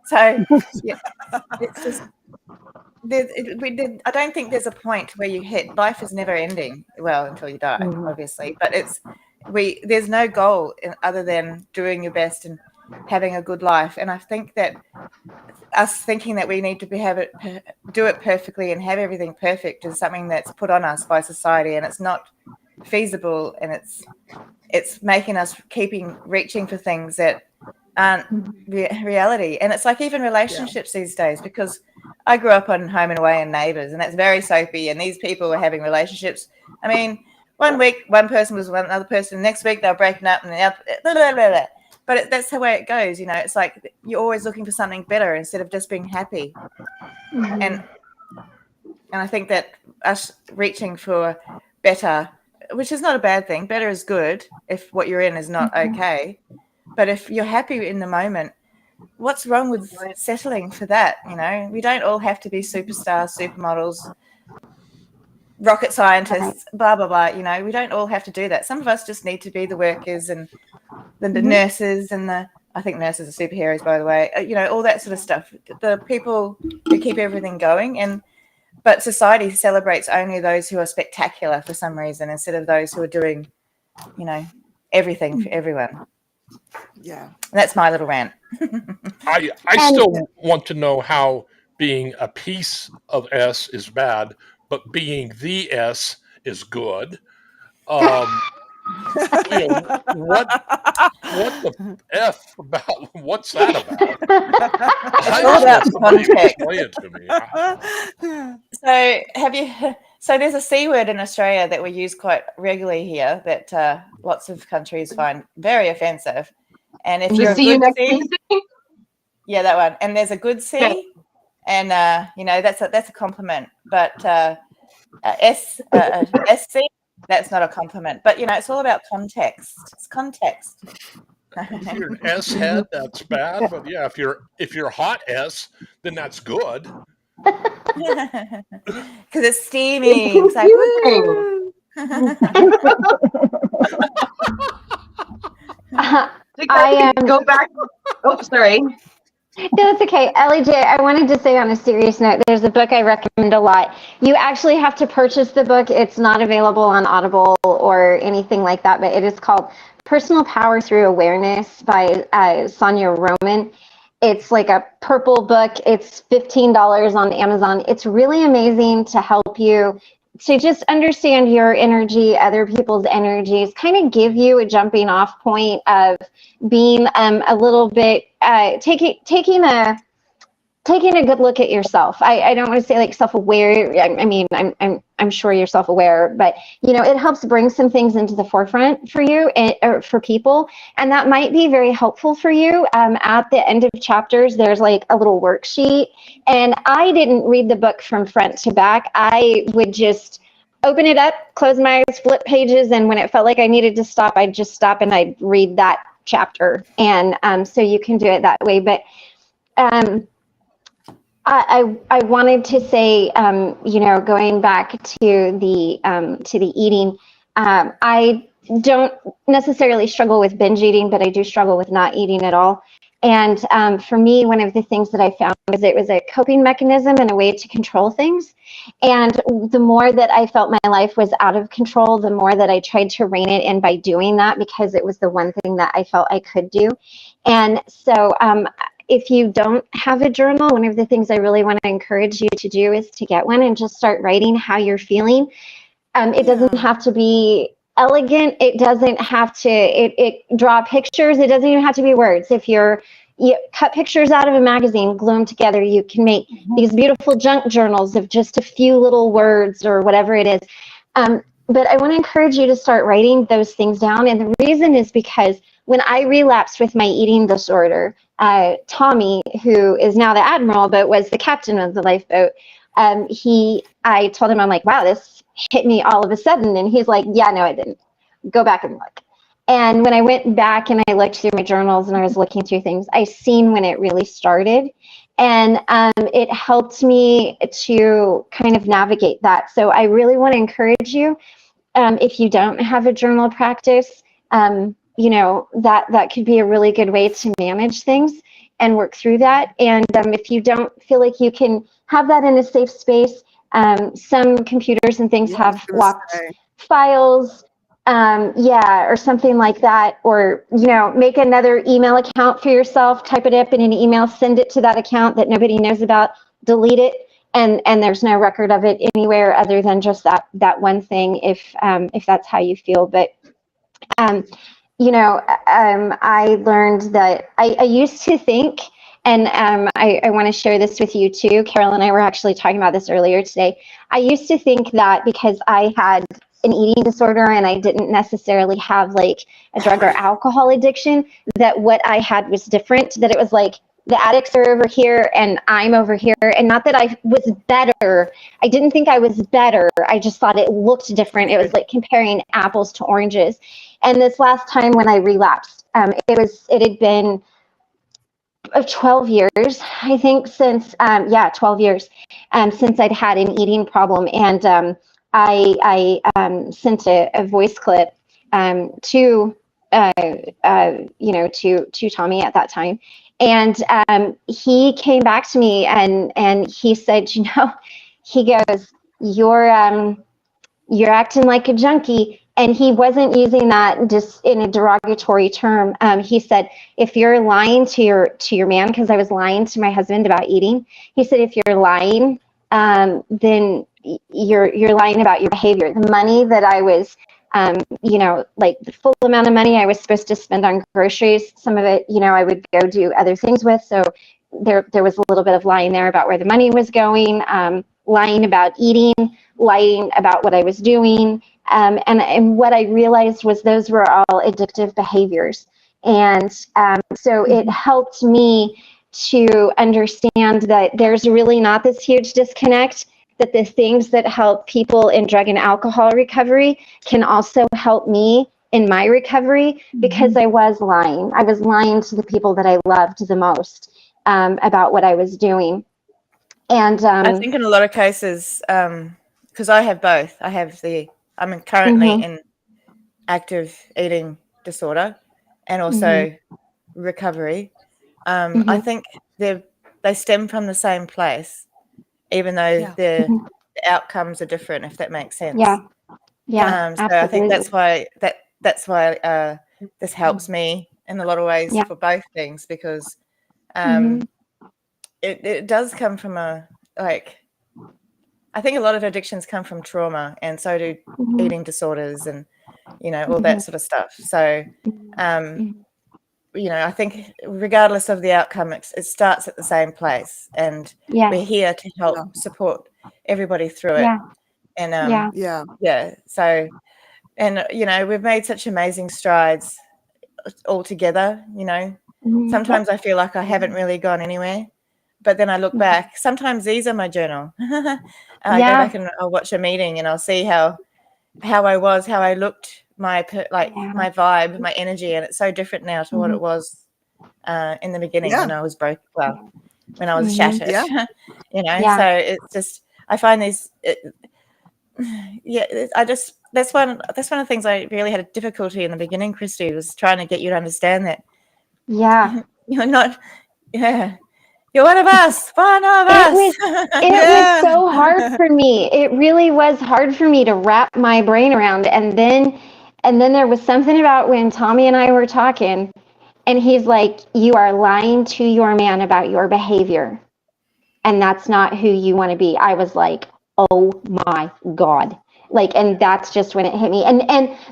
So yeah, it's just I don't think there's a point where you hit life is never ending. Well, until you die, obviously. But there's no goal other than doing your best and having a good life. And I think that us thinking that we need to do it perfectly and have everything perfect is something that's put on us by society, and it's not feasible, and it's making us reaching for things that aren't reality. And it's like even relationships these days, because I grew up on Home and Away and Neighbours, and that's very soapy, and these people were having relationships. I mean, one week one person was with another person, next week they were breaking up, and blah, blah, blah, blah. But that's the way it goes, you know. It's like you're always looking for something better instead of just being happy. And I think that us reaching for better, which is not a bad thing, better is good if what you're in is not okay. But if you're happy in the moment, what's wrong with settling for that? You know, we don't all have to be superstars, supermodels, rocket scientists, blah, blah, blah. You know, we don't all have to do that. Some of us just need to be the workers and the nurses and I think nurses are superheroes, by the way, you know, all that sort of stuff. The people who keep everything going. But society celebrates only those who are spectacular for some reason, instead of those who are doing, you know, everything for everyone. Yeah. And that's my little rant. I still want to know how being a piece of S is bad, but being the S is good. You know, what the F about? What's that about? I all about just want somebody to context. explain it to me. So there's a C word in Australia that we use quite regularly here that lots of countries find very offensive. And if you're a good C, yeah, that one. And there's a good C, and you know, that's a compliment. But SC, that's not a compliment. But you know, it's all about context. It's context. If you're an S head, that's bad. But yeah, if you're hot S, then that's good. Because it's steamy. It's like, woo. I go back. Oh, sorry. No, that's okay. LJ, I wanted to say on a serious note, there's a book I recommend a lot. You actually have to purchase the book. It's not available on Audible or anything like that, but it is called Personal Power Through Awareness by Sonia Roman. It's like a purple book. It's $15 on Amazon. It's really amazing to help you to just understand your energy, other people's energies, kind of give you a jumping off point of being a little bit taking a good look at yourself. I don't want to say like self-aware. I mean, I'm sure you're self-aware, but you know, it helps bring some things into the forefront for you or for people, and that might be very helpful for you. At the end of chapters, there's like a little worksheet, and I didn't read the book from front to back. I would just open it up, close my eyes, flip pages, and when it felt like I needed to stop, I'd just stop and I'd read that chapter. And so you can do it that way. But I wanted to say, you know, going back to the eating, I don't necessarily struggle with binge eating, but I do struggle with not eating at all. And for me, one of the things that I found was it was a coping mechanism and a way to control things. And the more that I felt my life was out of control, the more that I tried to rein it in by doing that, because it was the one thing that I felt I could do. And so if you don't have a journal, one of the things I really want to encourage you to do is to get one and just start writing how you're feeling. It doesn't have to be elegant. It doesn't have to it draw pictures. It doesn't even have to be words. If you cut pictures out of a magazine, glue them together, you can make these beautiful junk journals of just a few little words or whatever it is. But I want to encourage you to start writing those things down. And the reason is because when I relapsed with my eating disorder, Tommy, who is now the admiral but was the captain of the lifeboat, I told him, I'm like, wow, this hit me all of a sudden. And he's like, yeah, no, it didn't. Go back and look. And when I went back and I looked through my journals and I was looking through things, I seen when it really started. And it helped me to kind of navigate that. So I really want to encourage you, if you don't have a journal practice, you know, that could be a really good way to manage things. and work through that. And if you don't feel like you can have that in a safe space, some computers and things Yeah, I was have gonna locked say. files, or something like that, or, make another email account for yourself, type it up in an email, send it to that account that nobody knows about, delete it, and there's no record of it anywhere other than just that one thing, if that's how you feel. But I learned that I used to think, and I want to share this with you too. Carol and I were actually talking about this earlier today. I used to think that because I had an eating disorder and I didn't necessarily have like a drug or alcohol addiction, that what I had was different, that it was like the addicts are over here and I'm over here. And not that I was better. I didn't think I was better. I just thought it looked different. It was like comparing apples to oranges. And this last time when I relapsed, it had been 12 years, I think, since 12 years since I'd had an eating problem. And I sent a voice clip to Tommy at that time. And he came back to me and he said, he goes, you're acting like a junkie. And he wasn't using that just in a derogatory term. He said, if you're lying to your man, because I was lying to my husband about eating, he said, if you're lying, then you're lying about your behavior. The money that I was, like the full amount of money I was supposed to spend on groceries, some of it, I would go do other things with. So there was a little bit of lying there about where the money was going, lying about eating, lying about what I was doing. And what I realized was those were all addictive behaviors. And so it helped me to understand that there's really not this huge disconnect, that the things that help people in drug and alcohol recovery can also help me in my recovery, because I was lying. I was lying to the people that I loved the most about what I was doing. And I think in a lot of cases, because I have both. I'm currently in active eating disorder and also recovery. I think they stem from the same place, even though the outcomes are different, if that makes sense. Yeah, so I think that's why this helps me in a lot of ways for both things, because it does come from I think a lot of addictions come from trauma, and so do eating disorders and all that sort of stuff. So I think regardless of the outcome, it starts at the same place, and we're here to help support everybody through it. And so, and we've made such amazing strides all together. Sometimes I feel like I haven't really gone anywhere, but then I look back. Sometimes these are my journal. I go back and I'll watch a meeting and I'll see how I was, how I looked, my vibe, my energy, and it's so different now to what it was in the beginning when I was broke. Well, when I was shattered. So it's just, I find these. That's one of the things I really had a difficulty in the beginning, Christy, was trying to get you to understand that. Yeah. You're not. Yeah. You're one of us. One of us. It was so hard for me. It really was hard for me to wrap my brain around. And then there was something about when Tommy and I were talking, and he's like, you are lying to your man about your behavior, and that's not who you want to be. I was like, oh my God. And that's just when it hit me.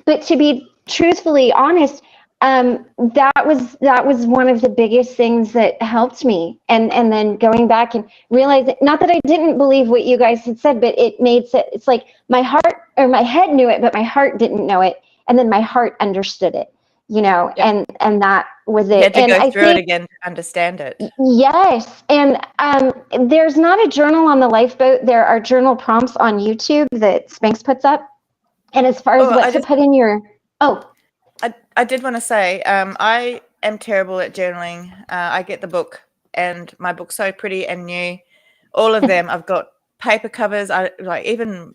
But to be truthfully honest, that was one of the biggest things that helped me. And then going back and realizing, not that I didn't believe what you guys had said, but it made sense. It's like my heart or my head knew it, but my heart didn't know it. And then my heart understood it, and that was it. You had to and go I through think, it again to understand it. Yes. And there's not a journal on the lifeboat. There are journal prompts on YouTube that Spanx puts up. And as far as what to put in your... I did want to say, I am terrible at journaling. I get the book, and my book's so pretty and new. All of them, I've got paper covers. I like even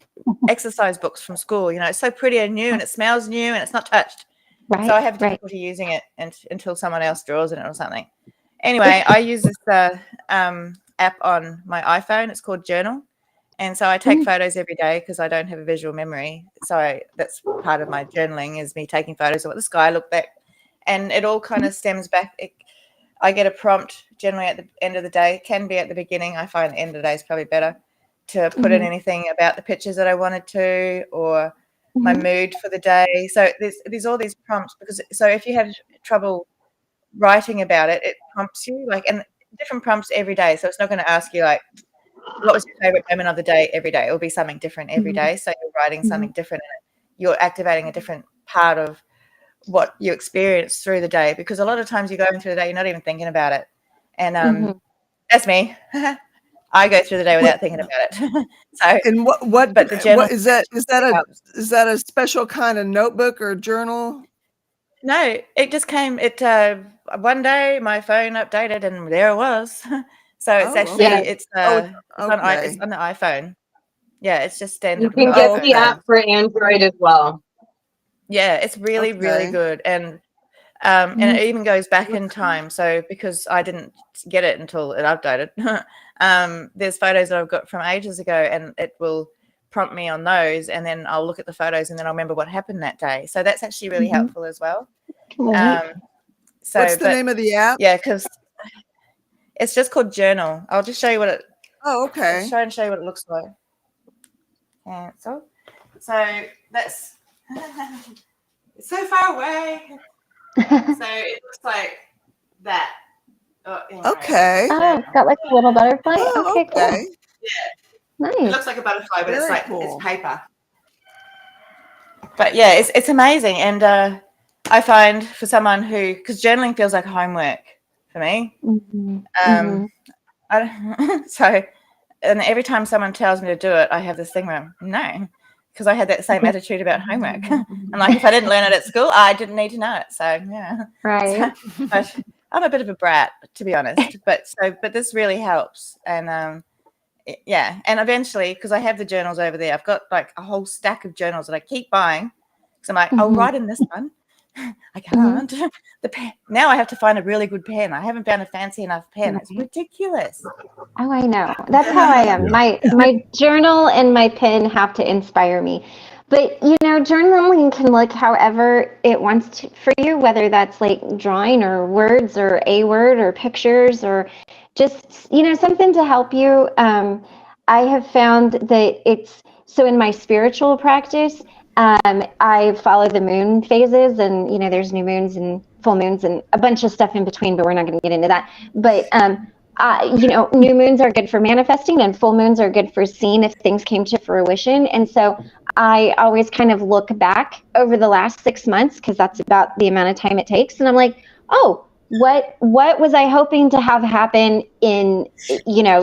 exercise books from school. It's so pretty and new, and it smells new, and it's not touched. Right, so I have difficulty using it until someone else draws in it or something. Anyway, I use this app on my iPhone. It's called Journal. And so I take photos every day because I don't have a visual memory. So that's part of my journaling is me taking photos of what the sky looked like. And it all kind of stems back. I get a prompt generally at the end of the day. It can be at the beginning. I find the end of the day is probably better to put in anything about the pictures that I wanted to or my mood for the day. So there's all these prompts because so if you have trouble writing about it, it prompts you and different prompts every day. So it's not going to ask you what was your favorite moment of the day every day. It will be something different every day. So you're writing something different. You're activating a different part of what you experience through the day because a lot of times you're going through the day, you're not even thinking about it. And that's me. I go through the day without thinking about it. So, and what? But the journal is that a special kind of notebook or journal? No, it just came. One day my phone updated and there it was. So it's it's on the iPhone. Yeah, it's just standard. You can get the app for Android as well. Yeah, it's really good, and it even goes back in time. So because I didn't get it until it updated, there's photos that I've got from ages ago, and it will prompt me on those, and then I'll look at the photos, and then I'll remember what happened that day. So that's actually really helpful as well. So what's the name of the app? Yeah, because it's just called Journal. I'll just show you what it. Oh, okay. I'll try and show you what it looks like. Cancel. So that's it's so far away. So it looks like that. Okay. Oh, it's got like a little butterfly. Okay, cool. Yeah. Nice. It looks like a butterfly, but Very it's cool. it's paper. But yeah, it's amazing, and I find for someone because journaling feels like homework for me. So, and every time someone tells me to do it, I have this thing where no, because I had that same attitude about homework. I'm like, if I didn't learn it at school, I didn't need to know it. So yeah, right. So, but I'm a bit of a brat, to be honest. But this really helps, and yeah, and eventually, because I have the journals over there, I've got like a whole stack of journals that I keep buying. Because I'm like, I'll write in this one. I can't. The pen. Now I have to find a really good pen. I haven't found a fancy enough pen. It's ridiculous. Oh, I know. That's how I am. My journal and my pen have to inspire me. But, journaling can look however it wants to for you, whether that's like drawing or words or a word or pictures or just, something to help you. I have found that so in my spiritual practice, I follow the moon phases and, there's new moons and full moons and a bunch of stuff in between, but we're not going to get into that. But, new moons are good for manifesting and full moons are good for seeing if things came to fruition. And so I always kind of look back over the last 6 months because that's about the amount of time it takes. And I'm like, oh, what was I hoping to have happen in,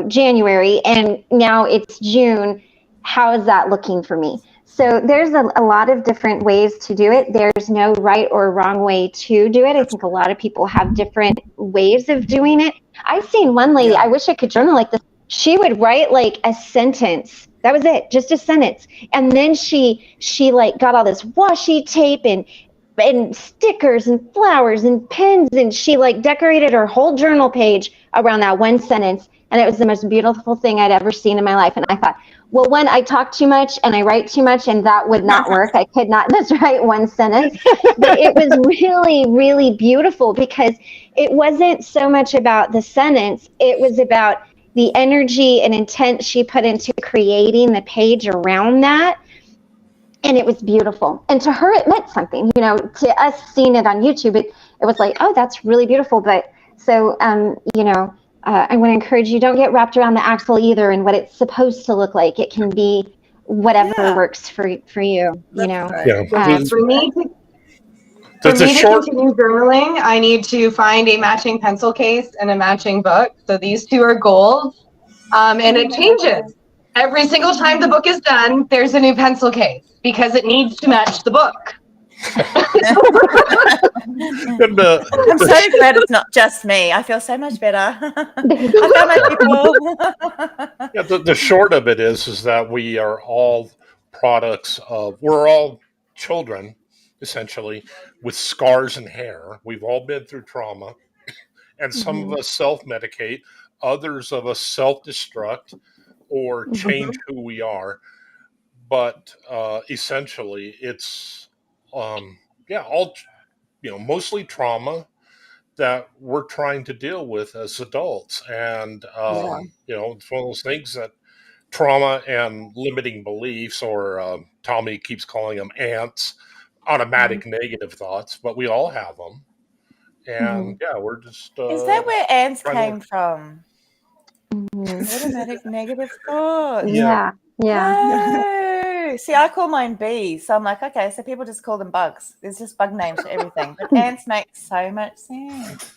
January, and now it's June. How is that looking for me? So there's a lot of different ways to do it. There's no right or wrong way to do it. I think a lot of people have different ways of doing it. I've seen one lady, I wish I could journal like this. She would write like a sentence. That was it, just a sentence. And then she like got all this washi tape and stickers and flowers and pens, and she like decorated her whole journal page around that one sentence. And it was the most beautiful thing I'd ever seen in my life. And I thought, well, one, I talk too much and I write too much, and that would not work. I could not just write one sentence. But it was really, really beautiful because it wasn't so much about the sentence. It was about the energy and intent she put into creating the page around that. And it was beautiful. And to her, it meant something. To us seeing it on YouTube, it was like, oh, that's really beautiful. But so, I want to encourage you, don't get wrapped around the axle either and what it's supposed to look like. It can be whatever works for you, For me to continue journaling, I need to find a matching pencil case and a matching book. So these two are goals. And it changes. Every single time the book is done, there's a new pencil case because it needs to match the book. I'm so glad it's not just me. I feel so much better. I found my people. The short of it is that we are all we're all children, essentially, with scars and hair. We've all been through trauma, And some of us self-medicate, others of us self-destruct or change who we are. But essentially, it's all mostly trauma that we're trying to deal with as adults. And it's one of those things that trauma and limiting beliefs, or Tommy keeps calling them ants, automatic negative thoughts, but we all have them. And we're just Is that where ants trying to came from? Automatic negative thoughts. Yeah. Oh, see, I call mine bees. So I'm like, okay, so people just call them bugs. There's just bug names for everything. But ants make so much sense.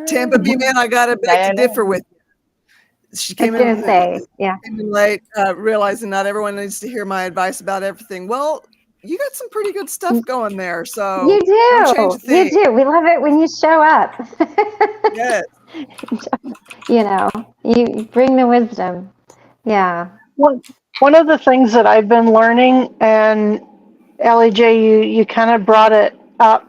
Tampa B man, I got to beg to differ with you. She came in late, realizing not everyone needs to hear my advice about everything. Well, you got some pretty good stuff going there. So you do. You do. We love it when you show up. Yes. You bring the wisdom. Yeah. One of the things that I've been learning, and LEJ, you kind of brought it up.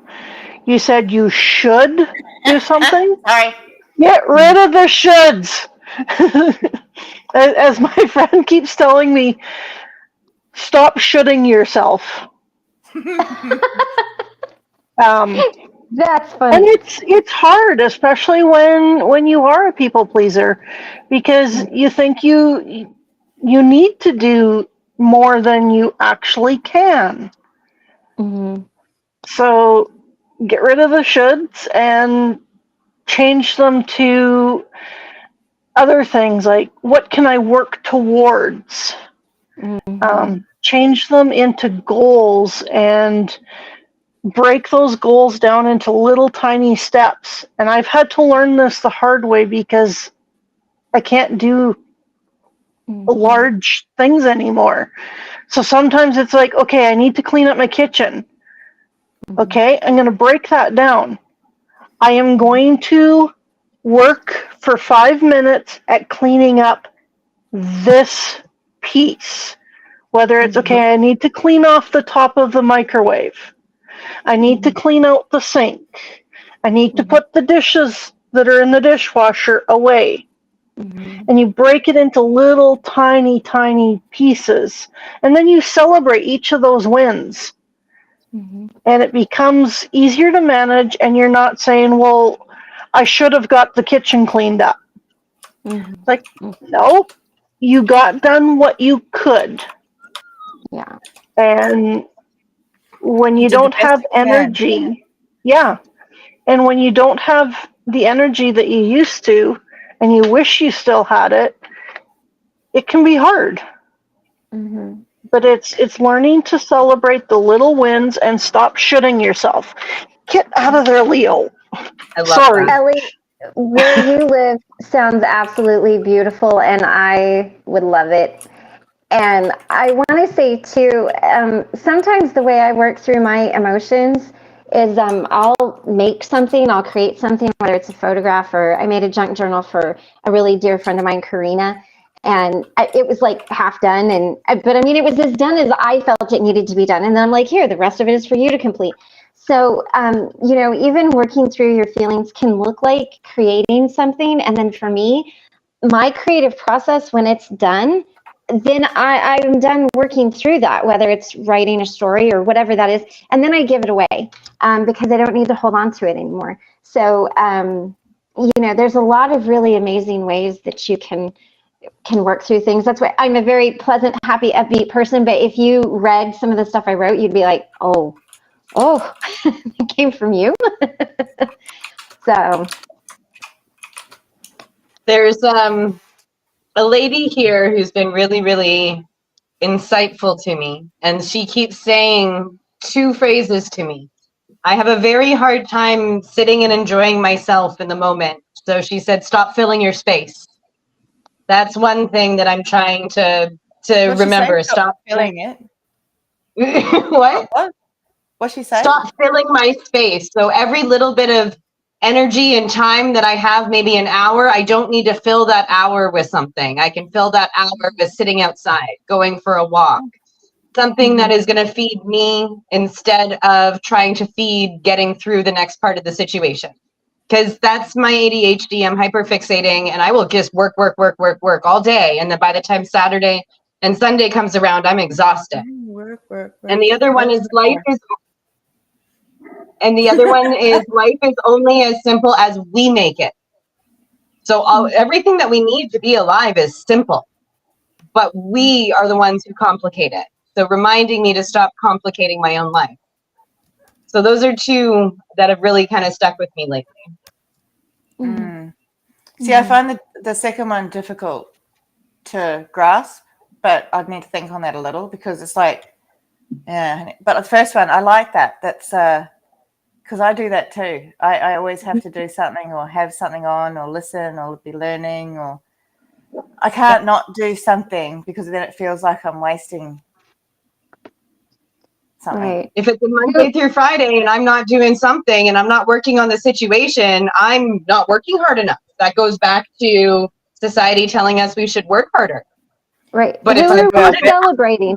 You said you should do something. Sorry. Get rid of the shoulds. As my friend keeps telling me, stop shoulding yourself. That's funny. And it's hard, especially when you are a people pleaser, because you think you need to do more than you actually can. So get rid of the shoulds and change them to other things like, what can I work towards? Change them into goals and break those goals down into little tiny steps. And I've had to learn this the hard way because I can't do large things anymore. So sometimes it's like, okay, I need to clean up my kitchen. Okay, I'm going to break that down. I am going to work for 5 minutes at cleaning up this piece. Whether it's, okay, I need to clean off the top of the microwave. I need to clean out the sink. I need to put the dishes that are in the dishwasher away. And you break it into little tiny, tiny pieces. And then you celebrate each of those wins. And it becomes easier to manage, and you're not saying, well, I should have got the kitchen cleaned up. Like, no, you got done what you could. Yeah. And when you don't have energy, and when you don't have the energy that you used to, and you wish you still had it, it can be hard. But it's learning to celebrate the little wins and stop shooting yourself. Get out of there, Leo. I love Sorry. that. Ellie, where you live sounds absolutely beautiful, and I would love it. And I want to say, too, sometimes the way I work through my emotions is I'll make something, I'll create something, whether it's a photograph, or I made a junk journal for a really dear friend of mine, Karina, and it was like half done, but I mean, it was as done as I felt it needed to be done. And then I'm like, here, the rest of it is for you to complete. So, even working through your feelings can look like creating something. And then for me, my creative process, when it's done, then I'm done working through that, whether it's writing a story or whatever that is, and then I give it away because I don't need to hold on to it anymore. So, there's a lot of really amazing ways that you can work through things. That's why I'm a very pleasant, happy, upbeat person. But if you read some of the stuff I wrote, you'd be like, oh, it came from you. So there's a lady here who's been really, really insightful to me, and she keeps saying 2 phrases to me. I have a very hard time sitting and enjoying myself in the moment. So she said, stop filling your space. That's one thing that I'm trying to remember. Stop filling it. What? What's she saying? Stop filling my space. So every little bit of energy and time that I have, maybe an hour, I don't need to fill that hour with something. I can fill that hour with sitting outside, going for a walk, something that is going to feed me instead of trying to feed getting through the next part of the situation. because that's my ADHD. I'm hyperfixating, and I will just work all day. And then by the time Saturday and Sunday comes around, I'm exhausted. Work. And the other one is life is only as simple as we make it. So everything that we need to be alive is simple, but we are the ones who complicate it. So reminding me to stop complicating my own life. So those are two that have really kind of stuck with me lately. See, I find the second one difficult to grasp, but I'd need to think on that a little, because it's like, yeah. But the first one, I like that. That's because I do that too. I always have to do something or have something on or listen or be learning, or I can't not do something, because then it feels like I'm wasting something. Right. If it's a Monday through Friday and I'm not doing something and I'm not working on the situation, I'm not working hard enough. That goes back to society telling us we should work harder. Right. But Who it's are we celebrating?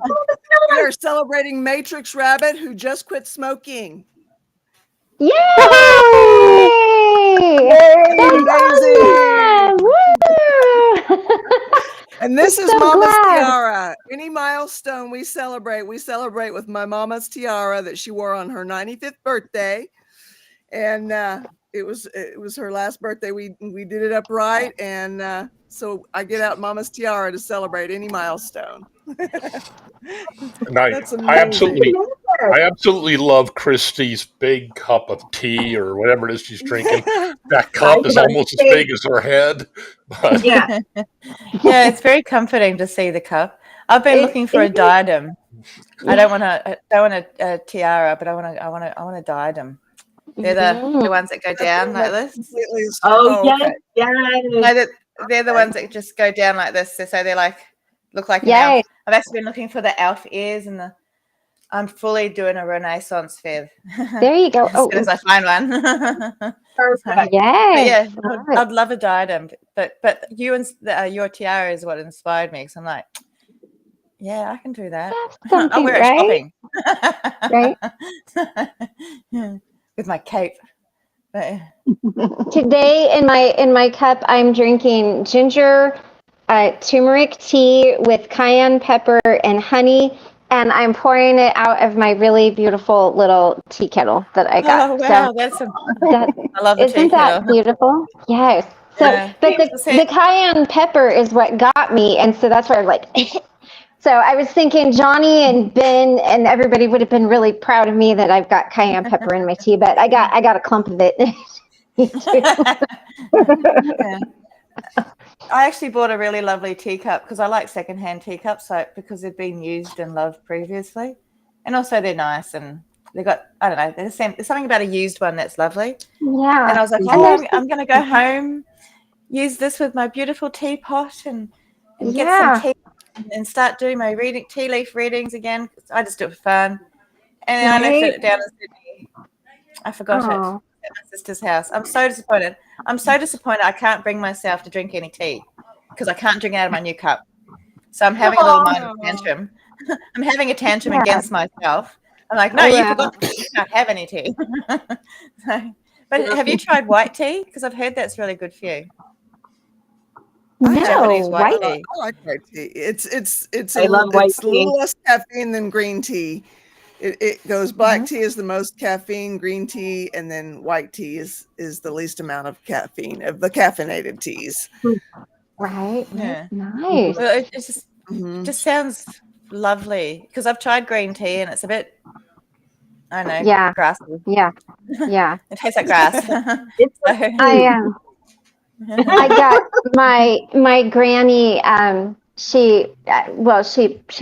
We are celebrating Matrix Rabbit, who just quit smoking. Yay! Amazing. Awesome! Woo! And this is so Mama's glad. tiara. Any milestone we celebrate with my Mama's tiara that she wore on her 95th birthday. And it was her last birthday. We did it upright, and so I get out Mama's tiara to celebrate any milestone. And That's I amazing. absolutely love Christy's big cup of tea or whatever it is she's drinking. That cup is almost as big as her head. But Yeah. Yeah, it's very comforting to see the cup. I've been looking for a diadem. I don't want a tiara, but I want a diadem. They're the ones that go down like this. Okay. No, they're the ones that just go down like this. So they look like an Yay. elf. I've actually been looking for the elf ears, and I'm fully doing a Renaissance fair. There you go. As soon as I find one. Perfect. Yes. Yeah, I'd love a diadem, but you and your tiara is what inspired me. Because I'm like, yeah, I can do that. I'll wear it shopping. Right. With my cape. But, Today in my cup, I'm drinking ginger turmeric tea with cayenne pepper and honey, and I'm pouring it out of my really beautiful little tea kettle that I got. oh wow, I love the tea Isn't that kettle. beautiful? Yes. So, but the cayenne pepper is what got me, and so that's why I'm like. So I was thinking Johnny and Ben and everybody would have been really proud of me that I've got cayenne pepper in my tea, but I got a clump of it. Yeah. I actually bought a really lovely teacup because I like secondhand teacups, because they've been used and loved previously, and also they're nice and they got, I don't know, there's something about a used one that's lovely. Yeah. And I was like, I'm going to go home, use this with my beautiful teapot and get some tea and start doing my tea leaf readings again. I just do it for fun. And then I left it down in Sydney. I forgot it at my sister's house. I'm so disappointed. I can't bring myself to drink any tea because I can't drink it out of my new cup. So I'm having a little minor tantrum. I'm having a tantrum against myself. I'm like, no, you forgot you can't have any tea. But have you tried white tea? Because I've heard that's really good for you. Japanese white tea. I like white tea. It's I love white tea. A little less caffeine than green tea. It goes black tea is the most caffeine, green tea, and then white tea is the least amount of caffeine of the caffeinated teas. Right. Yeah. Nice. Well, it just sounds lovely because I've tried green tea and it's a bit, I don't know, grassy. Yeah. It tastes like grass. I got my granny. She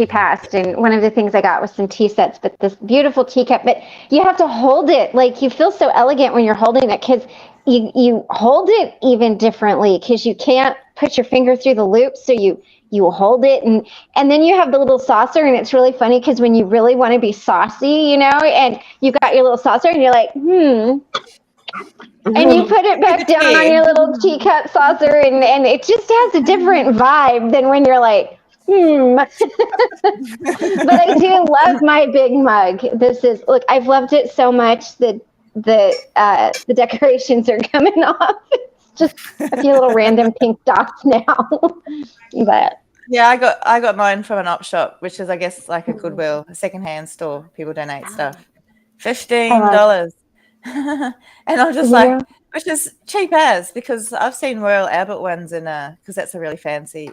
passed, and one of the things I got was some tea sets, but this beautiful teacup. But you have to hold it, like you feel so elegant when you're holding it, because you hold it even differently because you can't put your finger through the loop, so you hold it, and then you have the little saucer, and it's really funny because when you really want to be saucy, and you got your little saucer, and you're like, and you put it back down on your little teacup saucer, and it just has a different vibe than when you're like, But I do love my big mug. Look, I've loved it so much that the decorations are coming off. It's just a few little random pink dots now. But Yeah, I got mine from an op shop, which is I guess like a Goodwill, a secondhand store. People donate stuff. $15. And I'm just like, which is cheap as, because I've seen Royal Albert ones in because that's a really fancy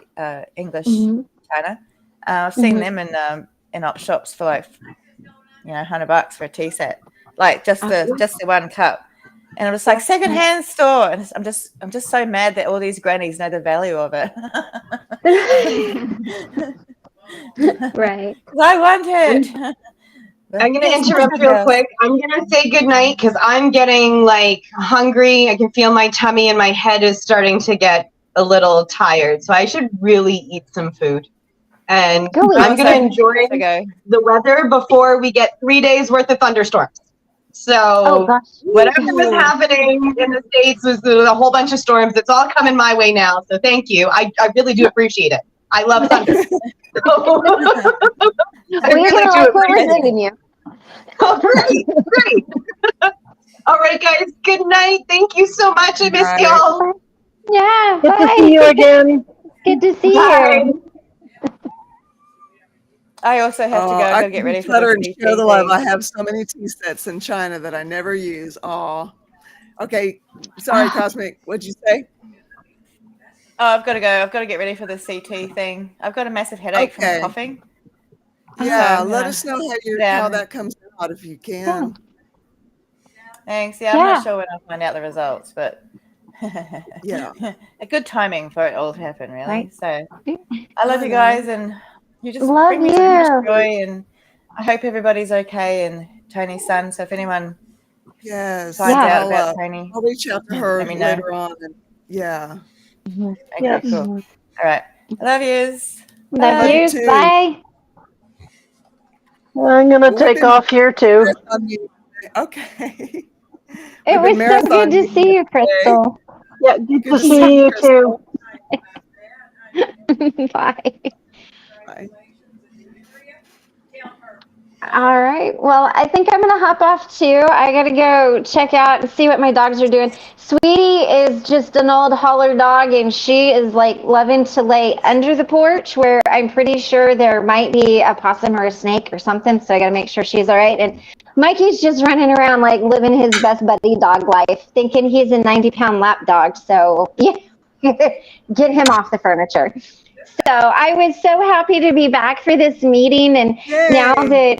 English China. I've seen them in op shops for like $100 for a tea set, like just the one cup. And I'm just like, secondhand store, and I'm just so mad that all these grannies know the value of it. right. I want it. I'm going to interrupt real quick. I'm going to say goodnight because I'm getting like hungry. I can feel my tummy and my head is starting to get a little tired. So I should really eat some food. And I'm going to enjoy the weather before we get 3 days worth of thunderstorms. So whatever was happening in the States was a whole bunch of storms. It's all coming my way now. So thank you. I really do appreciate it. I love thunder. I really do appreciate it. Oh, great. All right, guys. Good night. Thank you so much. I missed y'all. Yeah. Good to see you again. Good to see you. I also have to go. I got to get ready for the and share the love. I have so many tea sets in China that I never use. Oh, okay. Sorry, Cosmic. What'd you say? Oh, I've got to go. I've got to get ready for the CT thing. I've got a massive headache from coughing. Yeah, so, let us know how that comes out if you can. Thanks. Yeah, I'm not sure when I'll find out the results, but yeah, a good timing for it all to happen, really. Right. So I love you guys, and you just love bring me so much joy, and I hope everybody's okay, and Tony's son. So if anyone finds out about Tony, I'll reach out to her later on. And, Okay, cool. All right. I love yous. Love you. Bye. I'm going to take off here too. Okay. It was so good to see you, Crystal. Yeah, good to see you too. Bye. Bye. All right. Well, I think I'm going to hop off too. I got to go check out and see what my dogs are doing. Sweetie is just an old holler dog, and she is like loving to lay under the porch where I'm pretty sure there might be a possum or a snake or something. So I got to make sure she's all right. And Mikey's just running around like living his best buddy dog life, thinking he's a 90-pound lap dog. So yeah, get him off the furniture. So I was so happy to be back for this meeting, and now that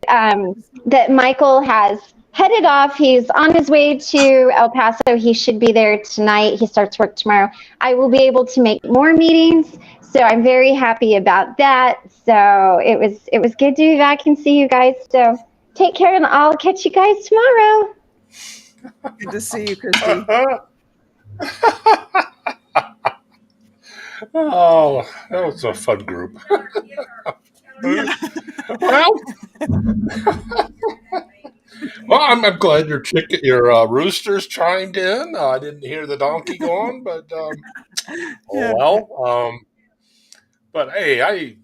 that Michael has headed off, he's on his way to El Paso. He should be there tonight. He starts work tomorrow. I will be able to make more meetings, so I'm very happy about that. So it was good to be back and see you guys. So take care, and I'll catch you guys tomorrow. Good to see you, Christy. Oh, that was a fun group. Well, I'm glad your roosters chimed in. I didn't hear the donkey go on, but but hey, I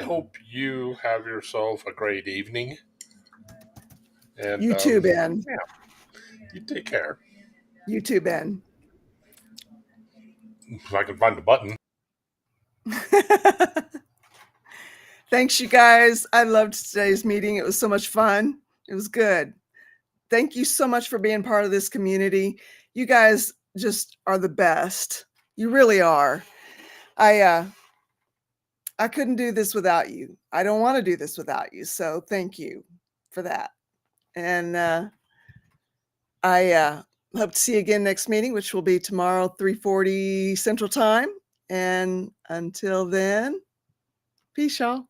hope you have yourself a great evening. And you too, Ben. Yeah, you take care. You too, Ben. If I can find the button. Thanks, you guys. I loved today's meeting. It was so much fun. It was good. Thank you so much for being part of this community. You guys just are the best. You really are. I couldn't do this without you. I don't want to do this without you. So thank you for that. And I hope to see you again next meeting, which will be tomorrow, 3:40 Central Time. And until then, peace, y'all.